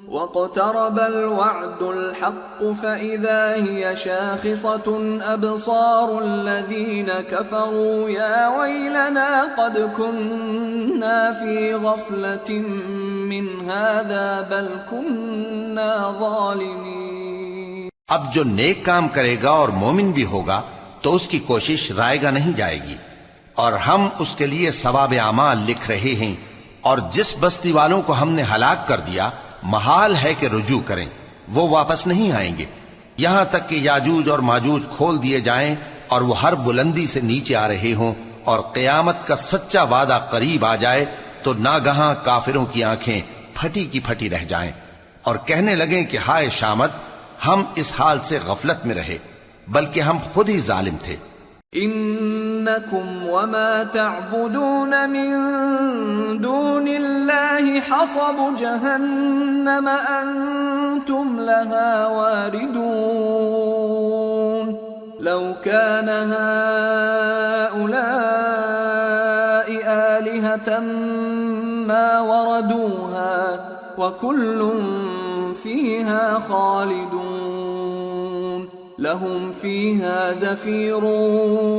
واقترب الوعد الحق فإذا هي شاخصة أبصار الذين كفروا يا ويلنا قد كنا في غفلة من هذا بل كنا ظالمين. اب جو نیک کام کرے گا اور مومن بھی ہوگا تو اس کی کوشش رائے گا نہیں جائے گی اور ہم اس کے لیے ثواب اعمال لکھ رہے ہیں. اور جس بستی والوں کو ہم نے ہلاک کر دیا محال ہے کہ رجوع کریں، وہ واپس نہیں آئیں گے یہاں تک کہ یاجوج اور ماجوج کھول دیے جائیں اور وہ ہر بلندی سے نیچے آ رہے ہوں اور قیامت کا سچا وعدہ قریب آ جائے تو ناگہاں کافروں کی آنکھیں پھٹی کی پھٹی رہ جائیں اور کہنے لگیں کہ ہائے شامت، ہم اس حال سے غفلت میں رہے بلکہ ہم خود ہی ظالم تھے. انکم وما تعبدون من دون اللہ حصب جہنم انتم لها واردون. لو كان هؤلاء آلهة ما وردوها وكل فيها خالدون. لهم فيها زفير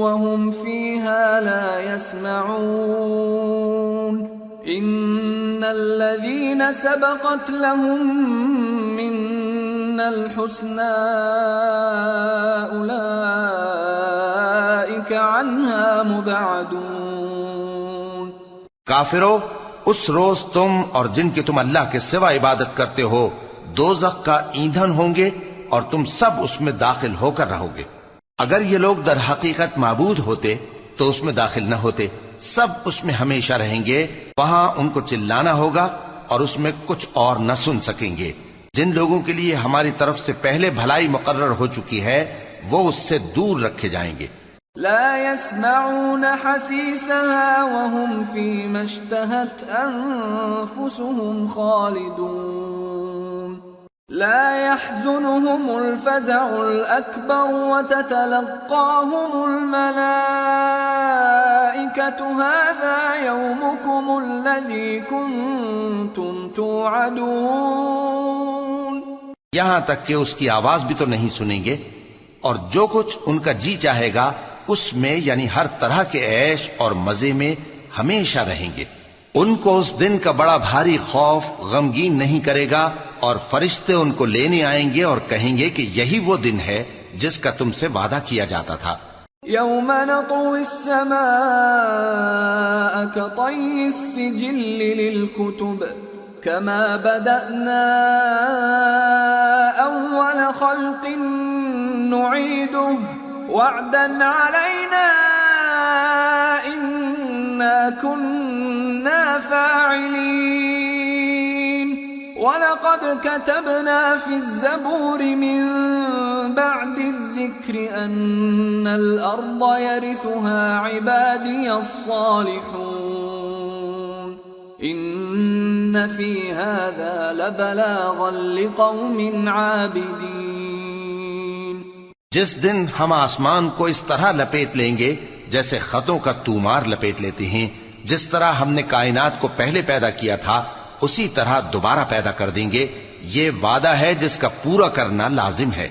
وهم فيها لا يسمعون. إن الذين سبقت لهم منا الحسنى أولئك عنها مبعدون. کافرو، اس روز تم اور جن کی تم اللہ کے سوا عبادت کرتے ہو دوزخ کا ایندھن ہوں گے اور تم سب اس میں داخل ہو کر رہو گے. اگر یہ لوگ در حقیقت معبود ہوتے تو اس میں داخل نہ ہوتے. سب اس میں ہمیشہ رہیں گے. وہاں ان کو چلانا ہوگا اور اس میں کچھ اور نہ سن سکیں گے. جن لوگوں کے لیے ہماری طرف سے پہلے بھلائی مقرر ہو چکی ہے وہ اس سے دور رکھے جائیں گے. لا يسمعون حسيسها وهم فيما اشتهت أنفسهم خالدون. لا يحزنهم الفزع الأكبر وتتلقاهم الملائكة هذا يومكم الذي كنتم توعدون. یہاں تک کہ اس کی آواز بھی تو نہیں سنیں گے اور جو کچھ ان کا جی چاہے گا اس میں یعنی ہر طرح کے عیش اور مزے میں ہمیشہ رہیں گے. ان کو اس دن کا بڑا بھاری خوف غمگین نہیں کرے گا اور فرشتے ان کو لینے آئیں گے اور کہیں گے کہ یہی وہ دن ہے جس کا تم سے وعدہ کیا جاتا تھا. یوم نطوی السماء کطی السجل للکتب كما بدأنا أول خلق نعيده وعدا علينا إنا كنا فاعلين ولقد كتبنا في الزبور من بعد الذكر أن الأرض يرثها عبادي الصالحون إن في هذا لبلاغا لقوم عابدين. جس دن ہم آسمان کو اس طرح لپیٹ لیں گے جیسے خطوں کا تومار لپیٹ لیتے ہیں، جس طرح ہم نے کائنات کو پہلے پیدا کیا تھا اسی طرح دوبارہ پیدا کر دیں گے. یہ وعدہ ہے جس کا پورا کرنا لازم ہے.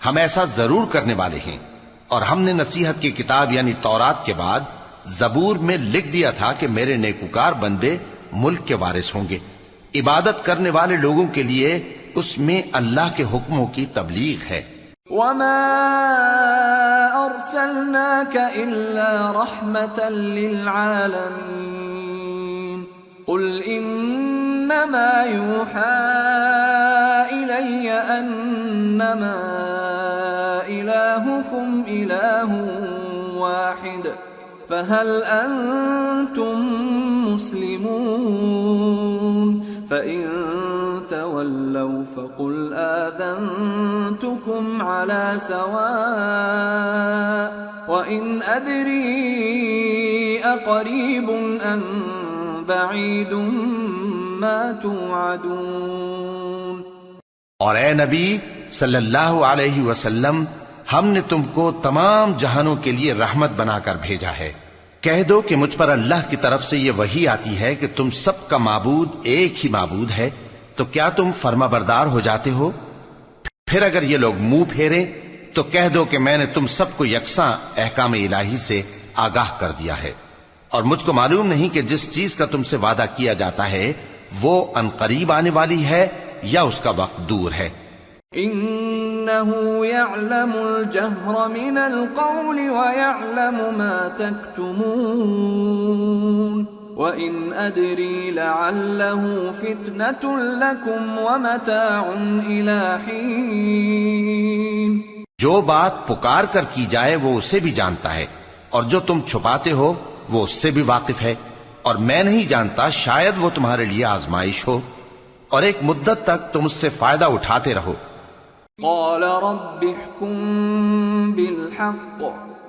ہم ایسا ضرور کرنے والے ہیں. اور ہم نے نصیحت کی کتاب یعنی تورات کے بعد زبور میں لکھ دیا تھا کہ میرے نیکوکار بندے ملک کے وارث ہوں گے. عبادت کرنے والے لوگوں کے لیے اس میں اللہ کے حکموں کی تبلیغ ہے. وما أرسلناك إلا رحمة للعالمين قل إنما يوحى إلي أنما إلهكم إله واحد فهل أنتم مسلمون فإن تولوا فقل آذنتكم على سواء وإن أدري أقريب أم بعيد ما توعدون. اور اے نبی صلی اللہ علیہ وسلم، ہم نے تم کو تمام جہانوں کے لیے رحمت بنا کر بھیجا ہے. کہہ دو کہ مجھ پر اللہ کی طرف سے یہ وحی آتی ہے کہ تم سب کا معبود ایک ہی معبود ہے، تو کیا تم فرما بردار ہو جاتے ہو؟ پھر اگر یہ لوگ منہ پھیریں تو کہہ دو کہ میں نے تم سب کو یکساں احکام الہی سے آگاہ کر دیا ہے، اور مجھ کو معلوم نہیں کہ جس چیز کا تم سے وعدہ کیا جاتا ہے وہ ان قریب آنے والی ہے یا اس کا وقت دور ہے. إنه يعلم الجهر من القول ويعلم ما تكتمون وإن أدري لعله فتنة لكم ومتاع إلى حين. جو بات پکار کر کی جائے وہ اسے بھی جانتا ہے، اور جو تم چھپاتے ہو وہ اس سے بھی واقف ہے، اور میں نہیں جانتا، شاید وہ تمہارے لیے آزمائش ہو، اور ایک مدت تک تم اس سے فائدہ اٹھاتے رہو. قال رب احكم بالحق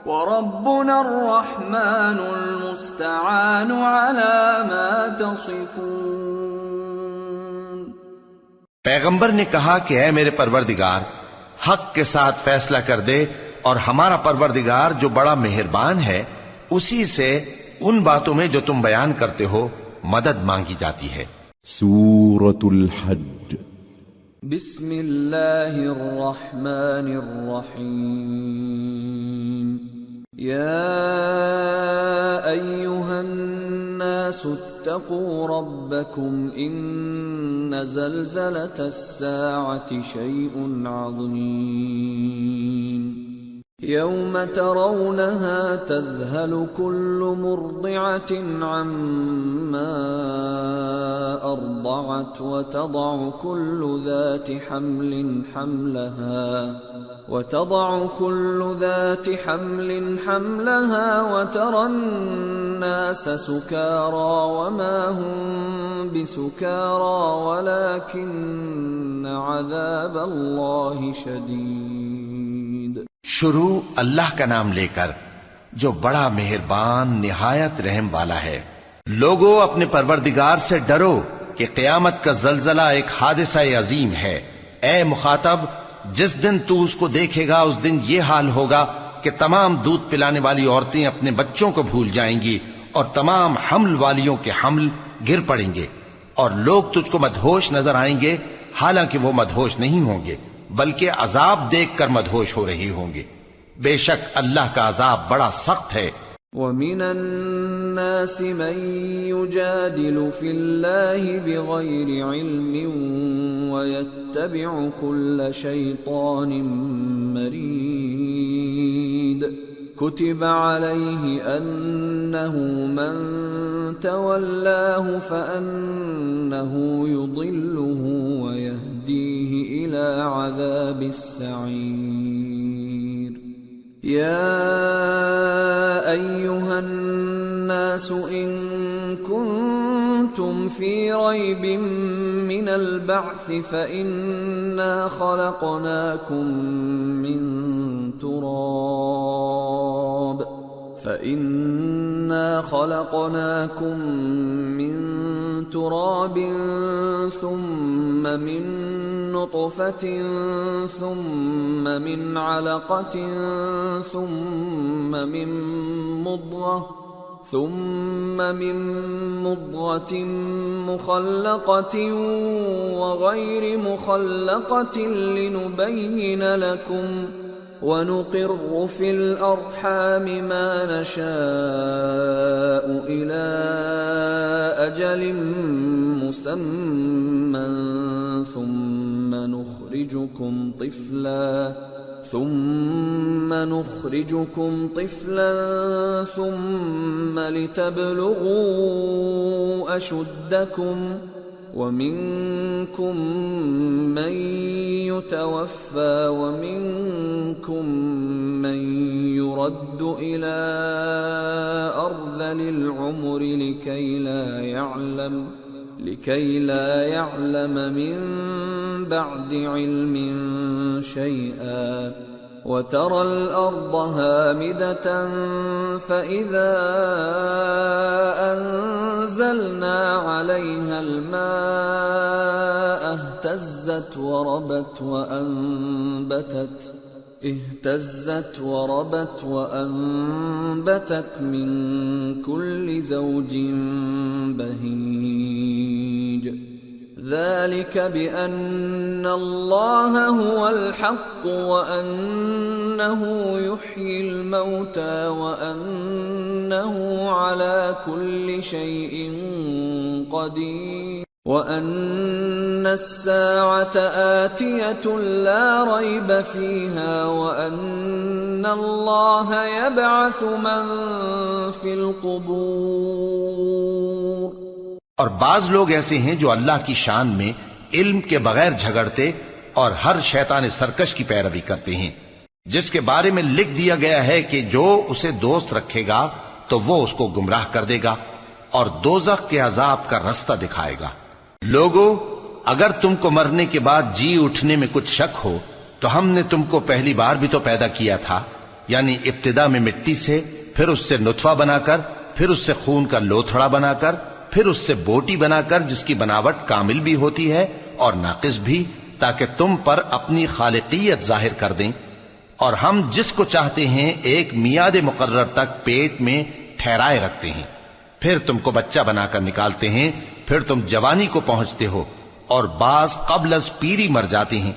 وربنا الرحمن المستعان على ما تصفون. پیغمبر نے کہا کہ اے میرے پروردگار، حق کے ساتھ فیصلہ کر دے، اور ہمارا پروردگار جو بڑا مہربان ہے اسی سے ان باتوں میں جو تم بیان کرتے ہو مدد مانگی جاتی ہے. سورة الحج. بسم اللہ الرحمن الرحیم. یا ایہا الناس اتقوا ربکم ان زلزلة الساعة شیء عظیم. يوم ترونها تذهل كل مرضعة عما أرضعت وتضع كل ذات حمل حملها وترى الناس سكارى وما هم بسكارى ولكن عذاب الله شديد. شروع اللہ کا نام لے کر جو بڑا مہربان نہایت رحم والا ہے. لوگو اپنے پروردگار سے ڈرو کہ قیامت کا زلزلہ ایک حادثہ عظیم ہے. اے مخاطب، جس دن تو اس کو دیکھے گا اس دن یہ حال ہوگا کہ تمام دودھ پلانے والی عورتیں اپنے بچوں کو بھول جائیں گی اور تمام حمل والیوں کے حمل گر پڑیں گے، اور لوگ تجھ کو مدہوش نظر آئیں گے حالانکہ وہ مدہوش نہیں ہوں گے بلکہ عذاب دیکھ کر مدہوش ہو رہی ہوں گے. بے شک اللہ کا عذاب بڑا سخت ہے. وَمِنَ النَّاسِ مَن يُجَادِلُ فِي اللَّهِ بِغَيْرِ عِلْمٍ وَيَتَّبِعُ كُلَّ شَيْطَانٍ مَرِيدٍ. كُتِبَ عَلَيْهِ أَنَّهُ مَن تَوَلَّاهُ فَأَنَّهُ يُضِلُّهُ وَيَهْدِيهِ إِلَى إلى عذاب السعير. يا أيها الناس إن كنتم في ريب من البعث فإنا خلقناكم من تراب ثم من نطفة ثم من علقة ثم من مضغة مخلقة وغير مخلقة لنبين لكم ونقر في الأرحام ما نشاء إلى أجل مسمى ثم نخرجكم طفلا ثم لتبلغوا أشدكم ومنكم من يتوفى ومنكم من يرد إلى أرذل العمر لكي لا يعلم من بعد علم شيئا وترى الأرض هامدة فإذا أنزلنا عليها الماء اهتزت وربت من كل زوج بهيج. ذلك بأن الله هو الحق وأنه يحيي الموتى وأنه على كل شيء قدير وأن الساعة آتية لا ريب فيها وأن الله يبعث من في القبور. اور بعض لوگ ایسے ہیں جو اللہ کی شان میں علم کے بغیر جھگڑتے اور ہر شیطان سرکش کی پیروی کرتے ہیں، جس کے بارے میں لکھ دیا گیا ہے کہ جو اسے دوست رکھے گا تو وہ اس کو گمراہ کر دے گا اور دوزخ کے عذاب کا رستہ دکھائے گا. لوگو، اگر تم کو مرنے کے بعد جی اٹھنے میں کچھ شک ہو تو ہم نے تم کو پہلی بار بھی تو پیدا کیا تھا، یعنی ابتدا میں مٹی سے، پھر اس سے نطفہ بنا کر، پھر اس سے خون کا لوتھڑا بنا کر، پھر اس سے بوٹی بنا کر جس کی بناوٹ کامل بھی ہوتی ہے اور ناقص بھی، تاکہ تم پر اپنی خالقیت ظاہر کر دیں. اور ہم جس کو چاہتے ہیں ایک میعاد مقرر تک پیٹ میں ٹھہرائے رکھتے ہیں، پھر تم کو بچہ بنا کر نکالتے ہیں، پھر تم جوانی کو پہنچتے ہو، اور بعض قبل از پیری مر جاتے ہیں،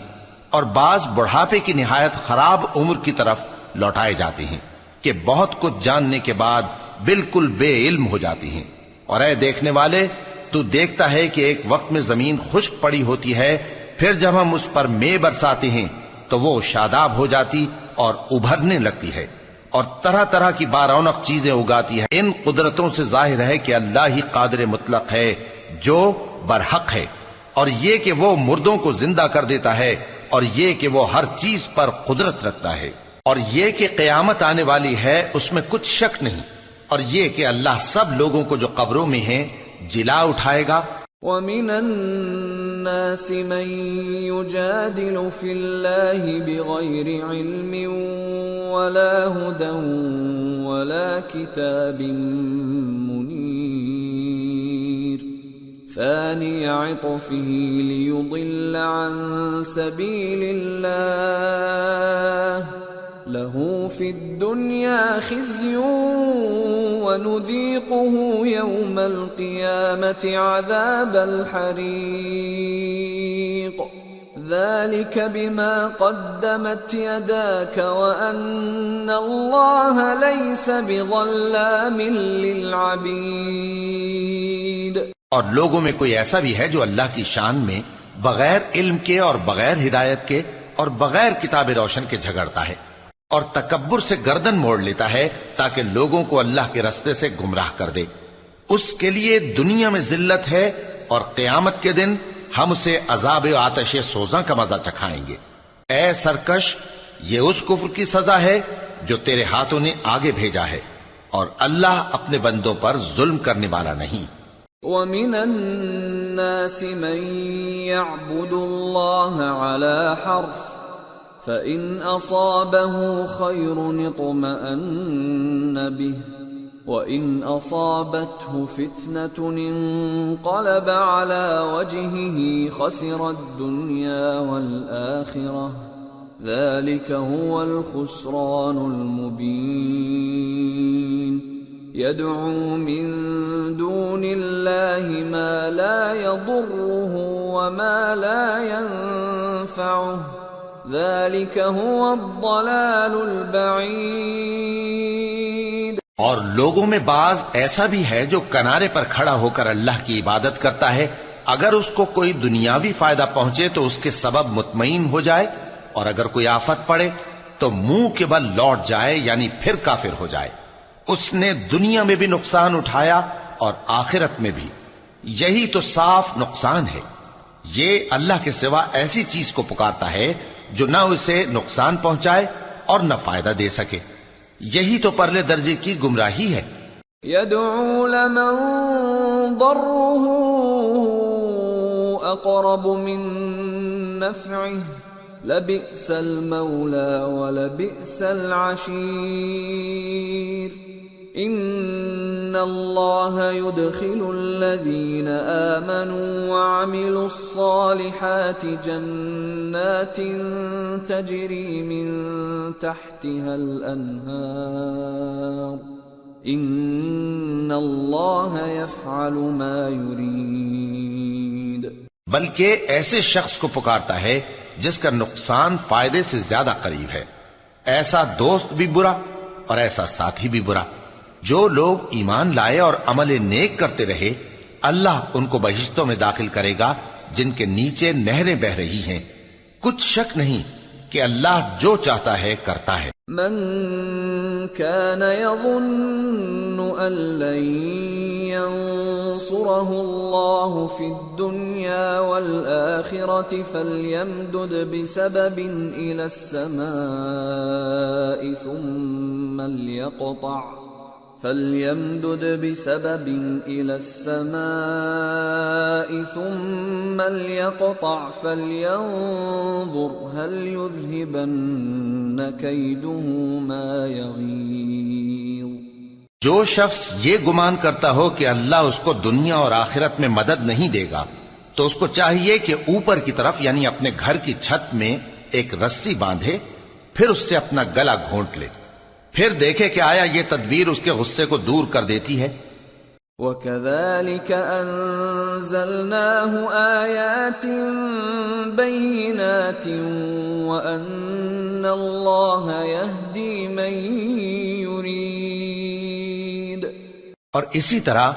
اور بعض بڑھاپے کی نہایت خراب عمر کی طرف لوٹائے جاتے ہیں کہ بہت کچھ جاننے کے بعد بالکل بے علم ہو جاتی ہیں. اور اے دیکھنے والے، تو دیکھتا ہے کہ ایک وقت میں زمین خشک پڑی ہوتی ہے، پھر جب ہم اس پر مے برساتے ہیں تو وہ شاداب ہو جاتی اور ابھرنے لگتی ہے اور طرح طرح کی بارونق چیزیں اگاتی ہے. ان قدرتوں سے ظاہر ہے کہ اللہ ہی قادر مطلق ہے جو برحق ہے، اور یہ کہ وہ مردوں کو زندہ کر دیتا ہے، اور یہ کہ وہ ہر چیز پر قدرت رکھتا ہے، اور یہ کہ قیامت آنے والی ہے اس میں کچھ شک نہیں، اور یہ کہ اللہ سب لوگوں کو جو قبروں میں ہیں جلا اٹھائے گا. وَمِنَ النَّاسِ مَن يُجَادِلُ فِي اللَّهِ بِغَيْرِ عِلْمٍ وَلَا هُدًى وَلَا كِتَابٍ مُنِيرٍ ثَانِيَ عِطْفِهِ لِيُضِلَّ عَن سَبِيلِ اللَّهِ لَهُ فِي الدُّنْيَا خِزْيٌ وَنُذِيقُهُ يَوْمَ الْقِيَامَةِ عَذَابَ الْحَرِيقِ ذَلِكَ بِمَا قَدَّمَتْ يَدَاكَ وَأَنَّ اللَّهَ لَيْسَ بِظَلَّامٍ لِّلْعَبِيدِ. اور لوگوں میں کوئی ایسا بھی ہے جو اللہ کی شان میں بغیر علم کے اور بغیر ہدایت کے اور بغیر کتاب روشن کے جھگڑتا ہے اور تکبر سے گردن موڑ لیتا ہے تاکہ لوگوں کو اللہ کے رستے سے گمراہ کر دے. اس کے لیے دنیا میں ذلت ہے اور قیامت کے دن ہم اسے عذاب آتش سوزاں کا مزہ چکھائیں گے۔ اے سرکش، یہ اس کفر کی سزا ہے جو تیرے ہاتھوں نے آگے بھیجا ہے، اور اللہ اپنے بندوں پر ظلم کرنے والا نہیں۔ وَمِنَ النَّاسِ مَن يَعْبُدُ اللَّهَ عَلَى حَرْفٍ فَإِنْ أَصَابَهُ خَيْرٌ اطْمَأَنَّ بِهِ وَإِنْ أَصَابَتْهُ فِتْنَةٌ انقَلَبَ عَلَى وَجْهِهِ خَسِرَ الدُّنْيَا وَالْآخِرَةَ ذَلِكَ هُوَ الْخُسْرَانُ الْمُبِينُ يَدْعُو مِن دُونِ اللَّهِ مَا لَا يَضُرُّهُ وَمَا لَا يَنفَعُهُ ذَلِكَ هُوَ الضَّلَالُ الْبَعِيدُ۔ اور لوگوں میں بعض ایسا بھی ہے جو کنارے پر کھڑا ہو کر اللہ کی عبادت کرتا ہے، اگر اس کو کوئی دنیاوی فائدہ پہنچے تو اس کے سبب مطمئن ہو جائے، اور اگر کوئی آفت پڑے تو منہ کے بل لوٹ جائے، یعنی پھر کافر ہو جائے۔ اس نے دنیا میں بھی نقصان اٹھایا اور آخرت میں بھی، یہی تو صاف نقصان ہے۔ یہ اللہ کے سوا ایسی چیز کو پکارتا ہے جو نہ اسے نقصان پہنچائے اور نہ فائدہ دے سکے، یہی تو پرلے درجے کی گمراہی ہے۔ يدعو لمن ضره اقرب من نفعه لبئس المولى ولبئس العشير ان الله يدخل الذين آمنوا وعملوا الصالحات جنات تجري من تحتها الأنهار ان الله يفعل ما يريد۔ بلکہ ایسے شخص کو پکارتا ہے جس کا نقصان فائدے سے زیادہ قریب ہے، ایسا دوست بھی برا اور ایسا ساتھی بھی برا۔ جو لوگ ایمان لائے اور عمل نیک کرتے رہے، اللہ ان کو بہشتوں میں داخل کرے گا جن کے نیچے نہریں بہ رہی ہیں۔ کچھ شک نہیں کہ اللہ جو چاہتا ہے کرتا ہے۔ من كان يظن أن لن ينصره الله في الدنيا والآخرة فليمدد بسبب إلى السماء ثم ليقطع فلينظر هل يذهبن كيده ما يغيظ۔ جو شخص یہ گمان کرتا ہو کہ اللہ اس کو دنیا اور آخرت میں مدد نہیں دے گا تو اس کو چاہیے کہ اوپر کی طرف یعنی اپنے گھر کی چھت میں ایک رسی باندھے، پھر اس سے اپنا گلا گھونٹ لے، پھر دیکھے کہ آیا یہ تدبیر اس کے غصے کو دور کر دیتی ہے۔ وَكَذَلِكَ أَنزَلْنَاهُ آيَاتٍ بَيِّنَاتٍ وَأَنَّ اللَّهَ يَهْدِي مَن يُرِيدُ۔ اور اسی طرح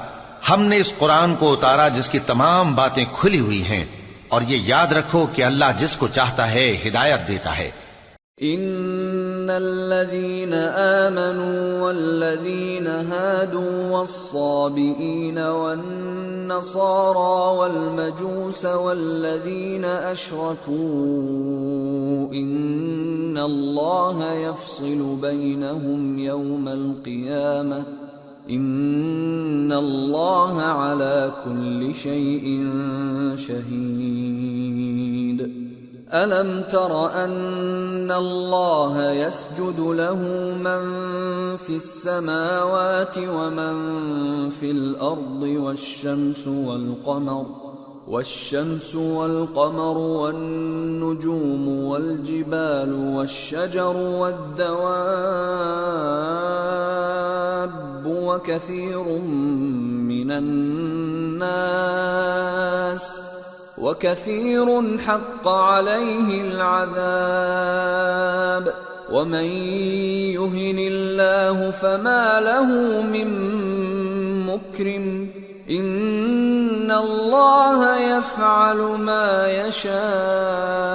ہم نے اس قرآن کو اتارا جس کی تمام باتیں کھلی ہوئی ہیں، اور یہ یاد رکھو کہ اللہ جس کو چاہتا ہے ہدایت دیتا ہے۔ ان الذين آمنوا والذين هادوا والصابئين والنصارى والمجوس والذين أشركوا إن الله يفصل بينهم يوم القيامة إن الله على كل شيء شهيد۔ أَلَمْ تَرَ أَنَّ اللَّهَ يَسْجُدُ لَهُ مَن فِي السَّمَاوَاتِ وَمَن فِي الْأَرْضِ والشمس والقمر والنجوم والجبال والشجر والدواب وكثير من الناس وكثير حق عليه العذاب ومن يهن الله فما له من مكرم ان الله يفعل ما يشاء۔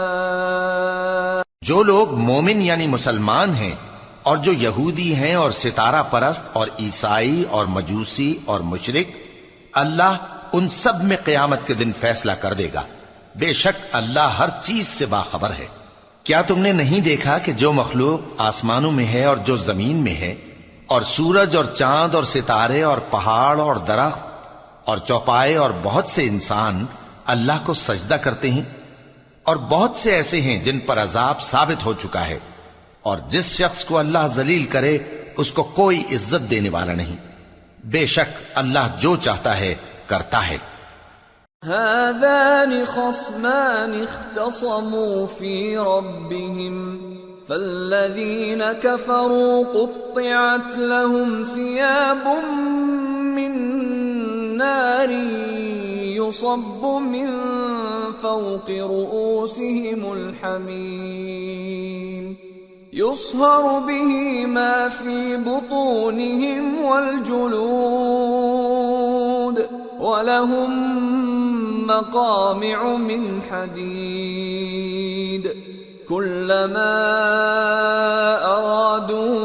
جو لوگ مومن یعنی مسلمان ہیں اور جو یہودی ہیں اور ستارہ پرست اور عیسائی اور مجوسی اور مشرک، اللہ ان سب میں قیامت کے دن فیصلہ کر دے گا۔ بے شک اللہ ہر چیز سے باخبر ہے۔ کیا تم نے نہیں دیکھا کہ جو مخلوق آسمانوں میں ہے اور جو زمین میں ہے، اور سورج اور چاند اور ستارے اور پہاڑ اور درخت اور چوپائے اور بہت سے انسان اللہ کو سجدہ کرتے ہیں، اور بہت سے ایسے ہیں جن پر عذاب ثابت ہو چکا ہے، اور جس شخص کو اللہ ذلیل کرے اس کو کوئی عزت دینے والا نہیں۔ بے شک اللہ جو چاہتا ہے کرتا ہے۔ هذان خصمان اختصموا في ربهم فالذين كفروا قطعت لهم ثياب من نار يصب من فوق رؤوسهم الحميم يصهر به ما في بطونهم والجلود ولهم مقامع من حديد كلما أرادوا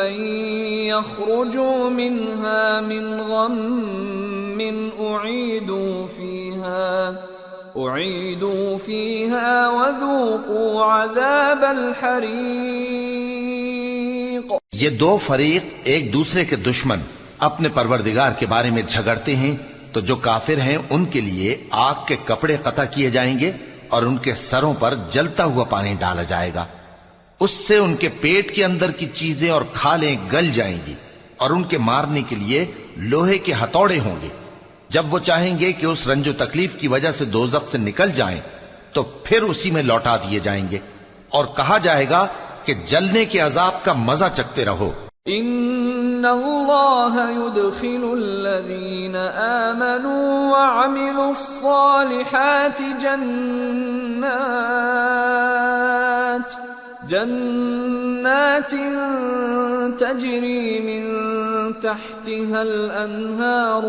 أن يخرجوا منها من غم أعيدوا فيها وذوقوا عذاب الحريق۔ یہ دو فریق ایک دوسرے کے دشمن اپنے پروردگار کے بارے میں جھگڑتے ہیں، تو جو کافر ہیں ان کے لیے آگ کے کپڑے قطع کیے جائیں گے اور ان کے سروں پر جلتا ہوا پانی ڈالا جائے گا، اس سے ان کے پیٹ کے اندر کی چیزیں اور کھالیں گل جائیں گی، اور ان کے مارنے کے لیے لوہے کے ہتھوڑے ہوں گے۔ جب وہ چاہیں گے کہ اس رنج و تکلیف کی وجہ سے دوزخ سے نکل جائیں تو پھر اسی میں لوٹا دیے جائیں گے، اور کہا جائے گا کہ جلنے کے عذاب کا مزہ چکھتے رہو۔ ان اللہ يدخل الذین آمنوا وعملوا الصالحات جنات تجری من تحتها الانہار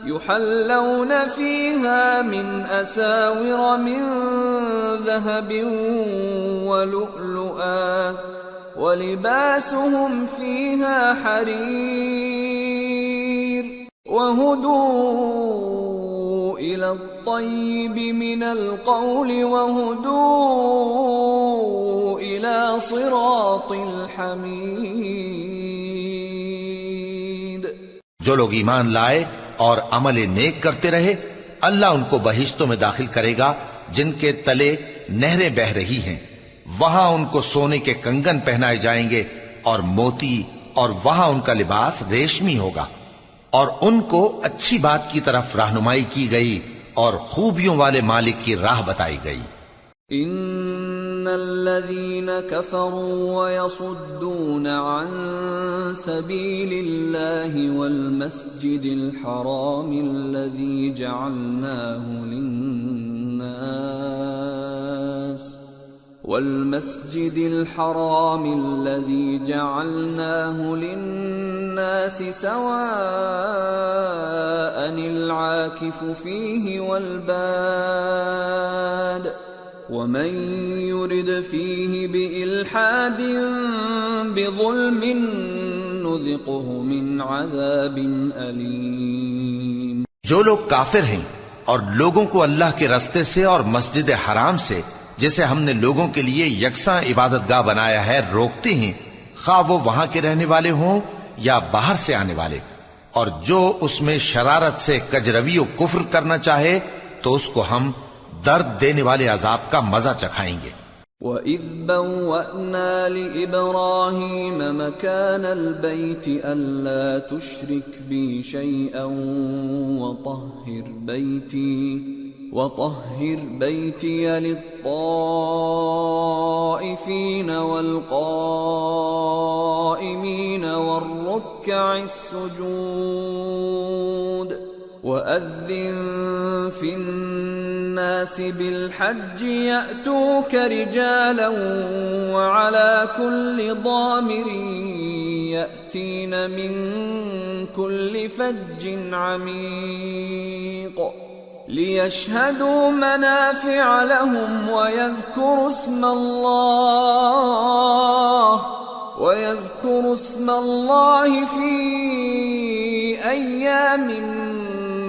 يحلون فيها من أساور من ذهب ولؤلؤا ولباسهم فيها حرير وهدوا إلى الطيب من القول وهدوا إلى صراط الحميد۔ جو لوگ ایمان لائے اور عمل نیک کرتے رہے، اللہ ان کو بہشتوں میں داخل کرے گا جن کے تلے نہریں بہ رہی ہیں، وہاں ان کو سونے کے کنگن پہنائے جائیں گے اور موتی، اور وہاں ان کا لباس ریشمی ہوگا، اور ان کو اچھی بات کی طرف رہنمائی کی گئی اور خوبیوں والے مالک کی راہ بتائی گئی۔ ان الذين كفروا ويصدون عن سبيل الله والمسجد الحرام الذي جعلناه للناس سواء العاكف فيه والباد ومن يرد فيه بإلحاد بظلم نذقه من عذاب أليم۔ جو لوگ کافر ہیں اور لوگوں کو اللہ کے رستے سے اور مسجد حرام سے جسے ہم نے لوگوں کے لیے یکساں عبادت گاہ بنایا ہے روکتے ہیں، خواہ وہ وہاں کے رہنے والے ہوں یا باہر سے آنے والے، اور جو اس میں شرارت سے کجروی و کفر کرنا چاہے تو اس کو ہم درد دینے والے عذاب کا مزہ چکھائیں گے۔ وَإِذْ بَوَّأْنَا لِإِبْرَاهِيمَ مَكَانَ الْبَيْتِ أَلَّا تُشْرِكْ بِي شَيْئًا وَطَهِّرْ بَيْتِيَ لِلطَّائِفِينَ وَالْقَائِمِينَ وَالرُّكَّعِ السُّجُودِ وَأَذِّن فِي النَّاسِ بِالْحَجِّ يَأْتُوكَ رِجَالًا وَعَلَى كُلِّ ضَامِرٍ يَأْتِينَ مِنْ كُلِّ فَجٍّ عَمِيقٍ لِيَشْهَدُوا مَنَافِعَ لَهُمْ وَيَذْكُرُوا اسْمَ اللَّهِ فِي أَيَّامٍ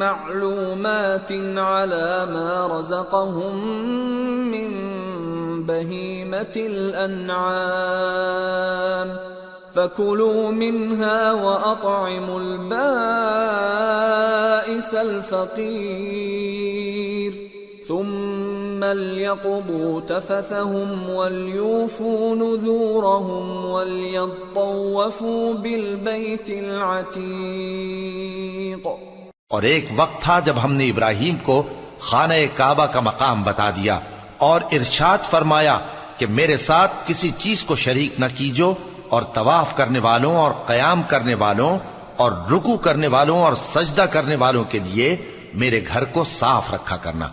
معلومات على ما رزقهم من بهيمة الأنعام فكلوا منها وأطعموا البائس الفقير ثم ليقضوا تفثهم وليوفوا نذورهم وليطوفوا بالبيت العتيق۔ اور ایک وقت تھا جب ہم نے ابراہیم کو خانہ کعبہ کا مقام بتا دیا اور ارشاد فرمایا کہ میرے ساتھ کسی چیز کو شریک نہ کیجو، اور طواف کرنے والوں اور قیام کرنے والوں اور رکوع کرنے والوں اور سجدہ کرنے والوں کے لیے میرے گھر کو صاف رکھا کرنا،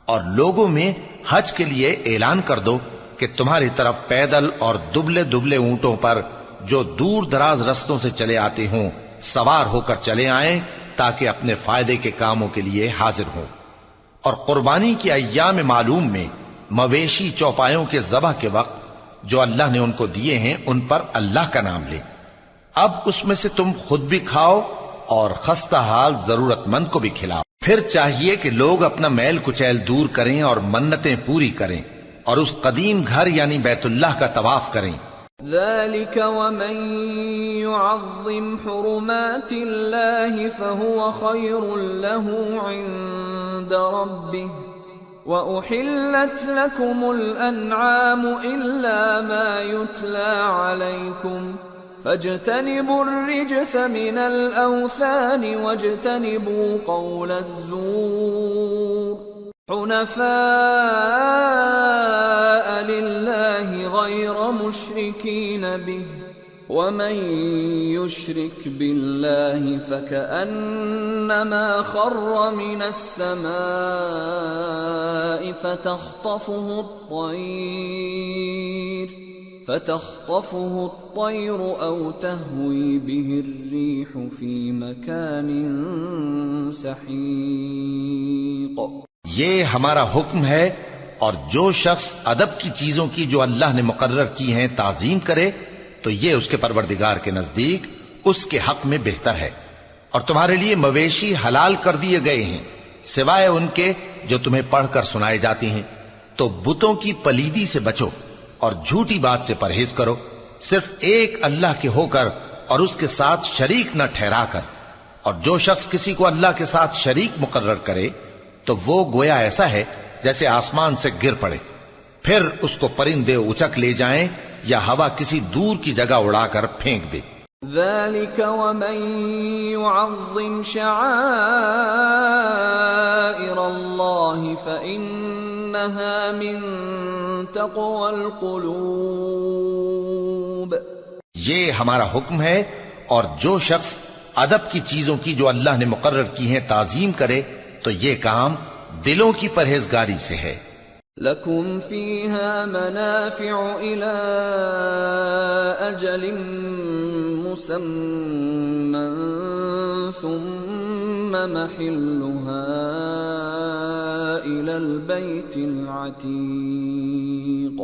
اور لوگوں میں حج کے لیے اعلان کر دو کہ تمہاری طرف پیدل اور دبلے دبلے اونٹوں پر جو دور دراز رستوں سے چلے آتے ہوں سوار ہو کر چلے آئیں تاکہ اپنے فائدے کے کاموں کے لیے حاضر ہوں۔ اور قربانی کی ایام معلوم میں مویشی چوپایوں کے ذبح کے وقت جو اللہ نے ان کو دیے ہیں ان پر اللہ کا نام لے۔ اب اس میں سے تم خود بھی کھاؤ اور خستہ حال ضرورت مند کو بھی کھلاؤ۔ پھر چاہیے کہ لوگ اپنا میل کچیل دور کریں اور منتیں پوری کریں اور اس قدیم گھر یعنی بیت اللہ کا طواف کریں۔ ذلك ومن يعظم حرمات الله فهو خير له عند ربه وأحلت لكم الأنعام إلا ما يتلى عليكم فاجتنبوا الرجس من الأوثان واجتنبوا قول الزور حنفاء لله غير مشركين به ومن يشرك بالله فكأنما خر من السماء فتخطفه الطير أو تهوي به الريح في مكان سحيق۔ یہ ہمارا حکم ہے، اور جو شخص ادب کی چیزوں کی جو اللہ نے مقرر کی ہیں تعظیم کرے تو یہ اس کے پروردگار کے نزدیک اس کے حق میں بہتر ہے۔ اور تمہارے لیے مویشی حلال کر دیے گئے ہیں سوائے ان کے جو تمہیں پڑھ کر سنائے جاتی ہیں، تو بتوں کی پلیدی سے بچو اور جھوٹی بات سے پرہیز کرو، صرف ایک اللہ کے ہو کر اور اس کے ساتھ شریک نہ ٹھہرا کر۔ اور جو شخص کسی کو اللہ کے ساتھ شریک مقرر کرے تو وہ گویا ایسا ہے جیسے آسمان سے گر پڑے، پھر اس کو پرندے اچک لے جائیں یا ہوا کسی دور کی جگہ اڑا کر پھینک دے۔ ذلك ومن يعظم شعائر الله فإنها من تقوى القلوب۔ یہ ہمارا حکم ہے، اور جو شخص ادب کی چیزوں کی جو اللہ نے مقرر کی ہیں تعظیم کرے تو یہ کام دلوں کی پرہیزگاری سے ہے۔ لَكُمْ فِيهَا مَنَافِعُ إِلَىٰ أَجَلٍ مُّسَمًّى ثُمَّ مَحِلُّهَا إِلَى الْبَيْتِ الْعَتِيقِ۔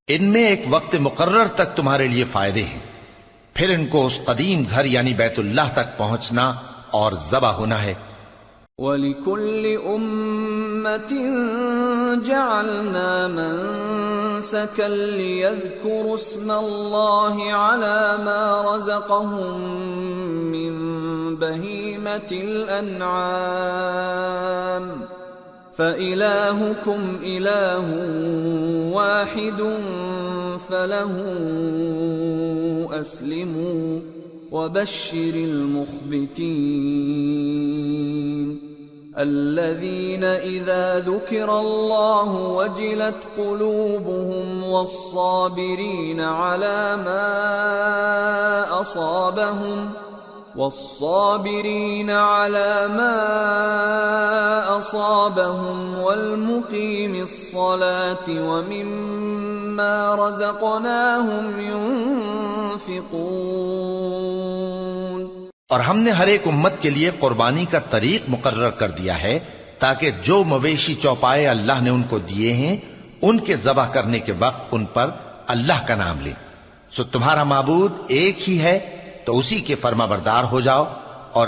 ان میں ایک وقت مقرر تک تمہارے لیے فائدے ہیں، پھر ان کو اس قدیم گھر یعنی بیت اللہ تک پہنچنا اور ذبح ہونا ہے۔ وَلِكُلِّ أُمَّةٍ جَعَلْنَا مَنسَكًا لِيَذْكُرُوا اسْمَ اللَّهِ عَلَى مَا رَزَقَهُم مِّن بَهِيمَةِ الْأَنْعَامِ فَإِلَٰهُكُمْ إِلَٰهٌ وَاحِدٌ فَلَهُ أَسْلِمُوا وَبَشِّرِ الْمُخْبِتِينَ الَّذِينَ إِذَا ذُكِرَ اللَّهُ وَجِلَتْ قُلُوبُهُمْ وَالصَّابِرِينَ عَلَى مَا أَصَابَهُمْ وَالْمُقِيمِ الصَّلَاةِ وَمِمَّا رَزَقْنَاهُمْ يُنْفِقُونَ۔ اور ہم نے ہر ایک امت کے لیے قربانی کا طریق مقرر کر دیا ہے تاکہ جو مویشی چوپائے اللہ نے ان کو دیے ہیں ان کے ذبح کرنے کے وقت ان پر اللہ کا نام لیں۔ سو تمہارا معبود ایک ہی ہے تو اسی کے فرما بردار ہو جاؤ اور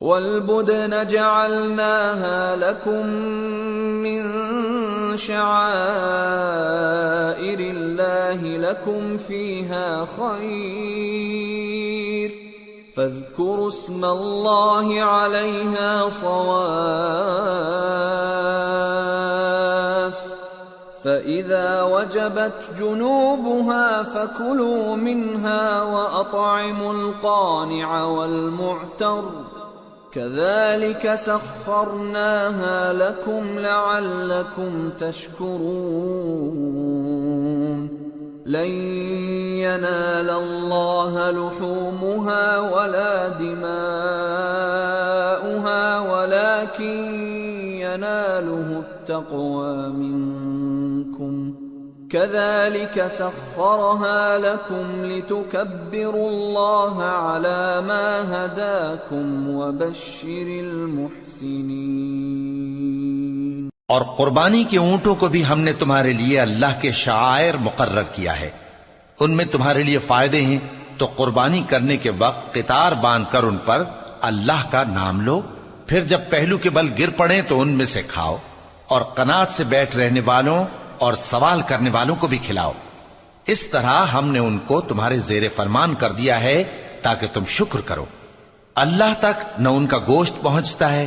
والبدن جعلناها لكم من شعائر الله لكم فيها خير فاذكروا اسم الله عليها صواف فإذا وجبت جنوبها فكلوا منها وأطعموا القانع والمعتر كذلك سخرناها لكم لعلكم تشكرون لن ينال الله لحومها ولا دماؤها ولكن يناله التقوى منكم كذلك سخرها لكم لتكبروا الله على ما هداكم وبشر المحسنين۔ اور قربانی کے اونٹوں کو بھی ہم نے تمہارے لیے اللہ کے شعائر مقرر کیا ہے، ان میں تمہارے لیے فائدے ہیں، تو قربانی کرنے کے وقت قطار باندھ کر ان پر اللہ کا نام لو، پھر جب پہلو کے بل گر پڑیں تو ان میں سے کھاؤ، اور قناعت سے بیٹھ رہنے والوں اور سوال کرنے والوں کو بھی کھلاؤ۔ اس طرح ہم نے ان کو تمہارے زیر فرمان کر دیا ہے تاکہ تم شکر کرو۔ اللہ تک نہ ان کا گوشت پہنچتا ہے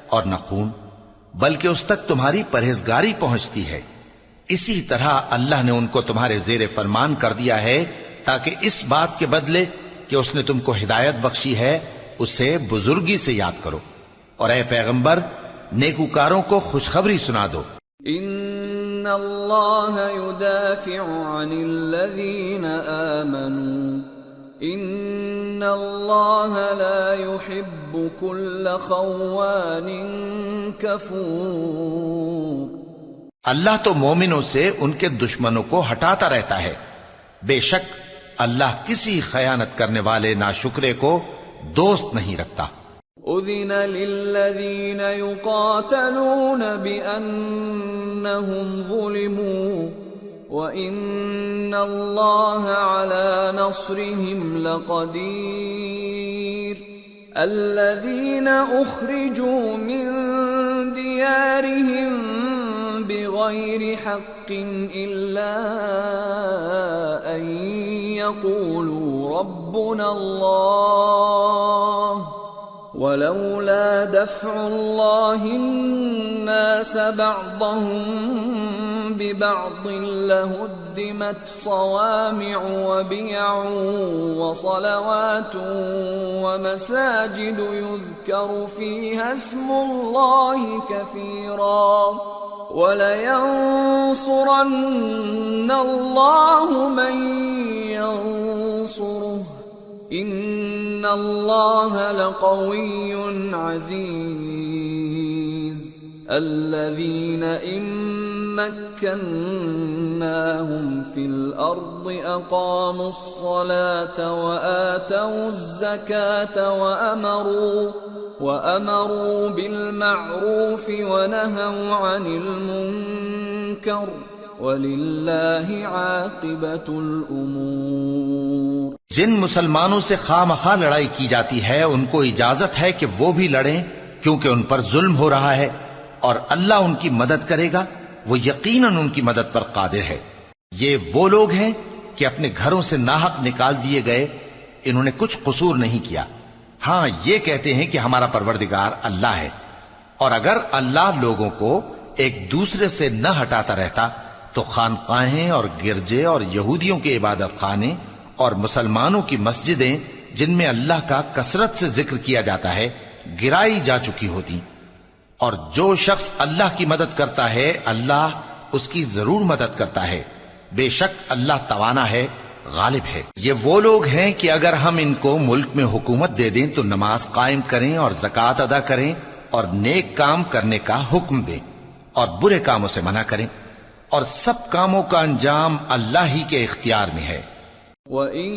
اور نہ خون، بلکہ اس تک تمہاری پرہیزگاری پہنچتی ہے۔ اسی طرح اللہ نے ان کو تمہارے زیر فرمان کر دیا ہے تاکہ اس بات کے بدلے کہ اس نے تم کو ہدایت بخشی ہے اسے بزرگی سے یاد کرو، اور اے پیغمبر نیکوکاروں کو خوشخبری سنا دو۔ ان اللہ يدافع عن الذین آمنوا ان اللہ لا يحب كل خوان کفور۔ اللہ تو مومنوں سے ان کے دشمنوں کو ہٹاتا رہتا ہے، بے شک اللہ کسی خیانت کرنے والے ناشکرے کو دوست نہیں رکھتا۔ اذن للذین یقاتلون بأنہم ظلموا وَإِنَّ اللَّهَ عَلَى نَصْرِهِمْ لَقَدِيرٌ الَّذِينَ أُخْرِجُوا مِنْ دِيَارِهِمْ بِغَيْرِ حَقٍّ إِلَّا أَنْ يَقُولُوا رَبُّنَا اللَّهُ وَلَوْلَا دَفْعُ اللَّهِ النَّاسَ بَعْضَهُمْ بِبَعْضٍ لَهُدِّمَتْ صَوَامِعُ وَبِيَعٌ وَصَلَوَاتٌ وَمَسَاجِدُ يُذْكَرُ فِيهَا اسْمُ اللَّهِ كَثِيرًا وَلَيَنصُرَنَّ اللَّهُ مَن يَنصُرُهُ إِنَّ اللَّهَ لَقَوِيٌّ عَزِيزٌ الَّذِينَ إِن مَّكَّنَّاهُمْ فِي الْأَرْضِ أَقَامُوا الصَّلَاةَ وَآتَوُا الزَّكَاةَ وَأَمَرُوا بِالْمَعْرُوفِ وَنَهَوْا عَنِ الْمُنكَرِ وَلِلَّهِ عَاقِبَةُ الْأُمُورِ۔ جن مسلمانوں سے خواہ مخواہ لڑائی کی جاتی ہے ان کو اجازت ہے کہ وہ بھی لڑیں، کیونکہ ان پر ظلم ہو رہا ہے، اور اللہ ان کی مدد کرے گا، وہ یقیناً ان کی مدد پر قادر ہے۔ یہ وہ لوگ ہیں کہ اپنے گھروں سے ناحق نکال دیے گئے، انہوں نے کچھ قصور نہیں کیا، ہاں یہ کہتے ہیں کہ ہمارا پروردگار اللہ ہے۔ اور اگر اللہ لوگوں کو ایک دوسرے سے نہ ہٹاتا رہتا تو خانقاہیں اور گرجے اور یہودیوں کے عبادت خانے اور مسلمانوں کی مسجدیں جن میں اللہ کا کثرت سے ذکر کیا جاتا ہے گرائی جا چکی ہوتی۔ اور جو شخص اللہ کی مدد کرتا ہے اللہ اس کی ضرور مدد کرتا ہے، بے شک اللہ توانا ہے، غالب ہے۔ یہ وہ لوگ ہیں کہ اگر ہم ان کو ملک میں حکومت دے دیں تو نماز قائم کریں اور زکوٰۃ ادا کریں اور نیک کام کرنے کا حکم دیں اور برے کاموں سے منع کریں، اور سب کاموں کا انجام اللہ ہی کے اختیار میں ہے۔ وَإِن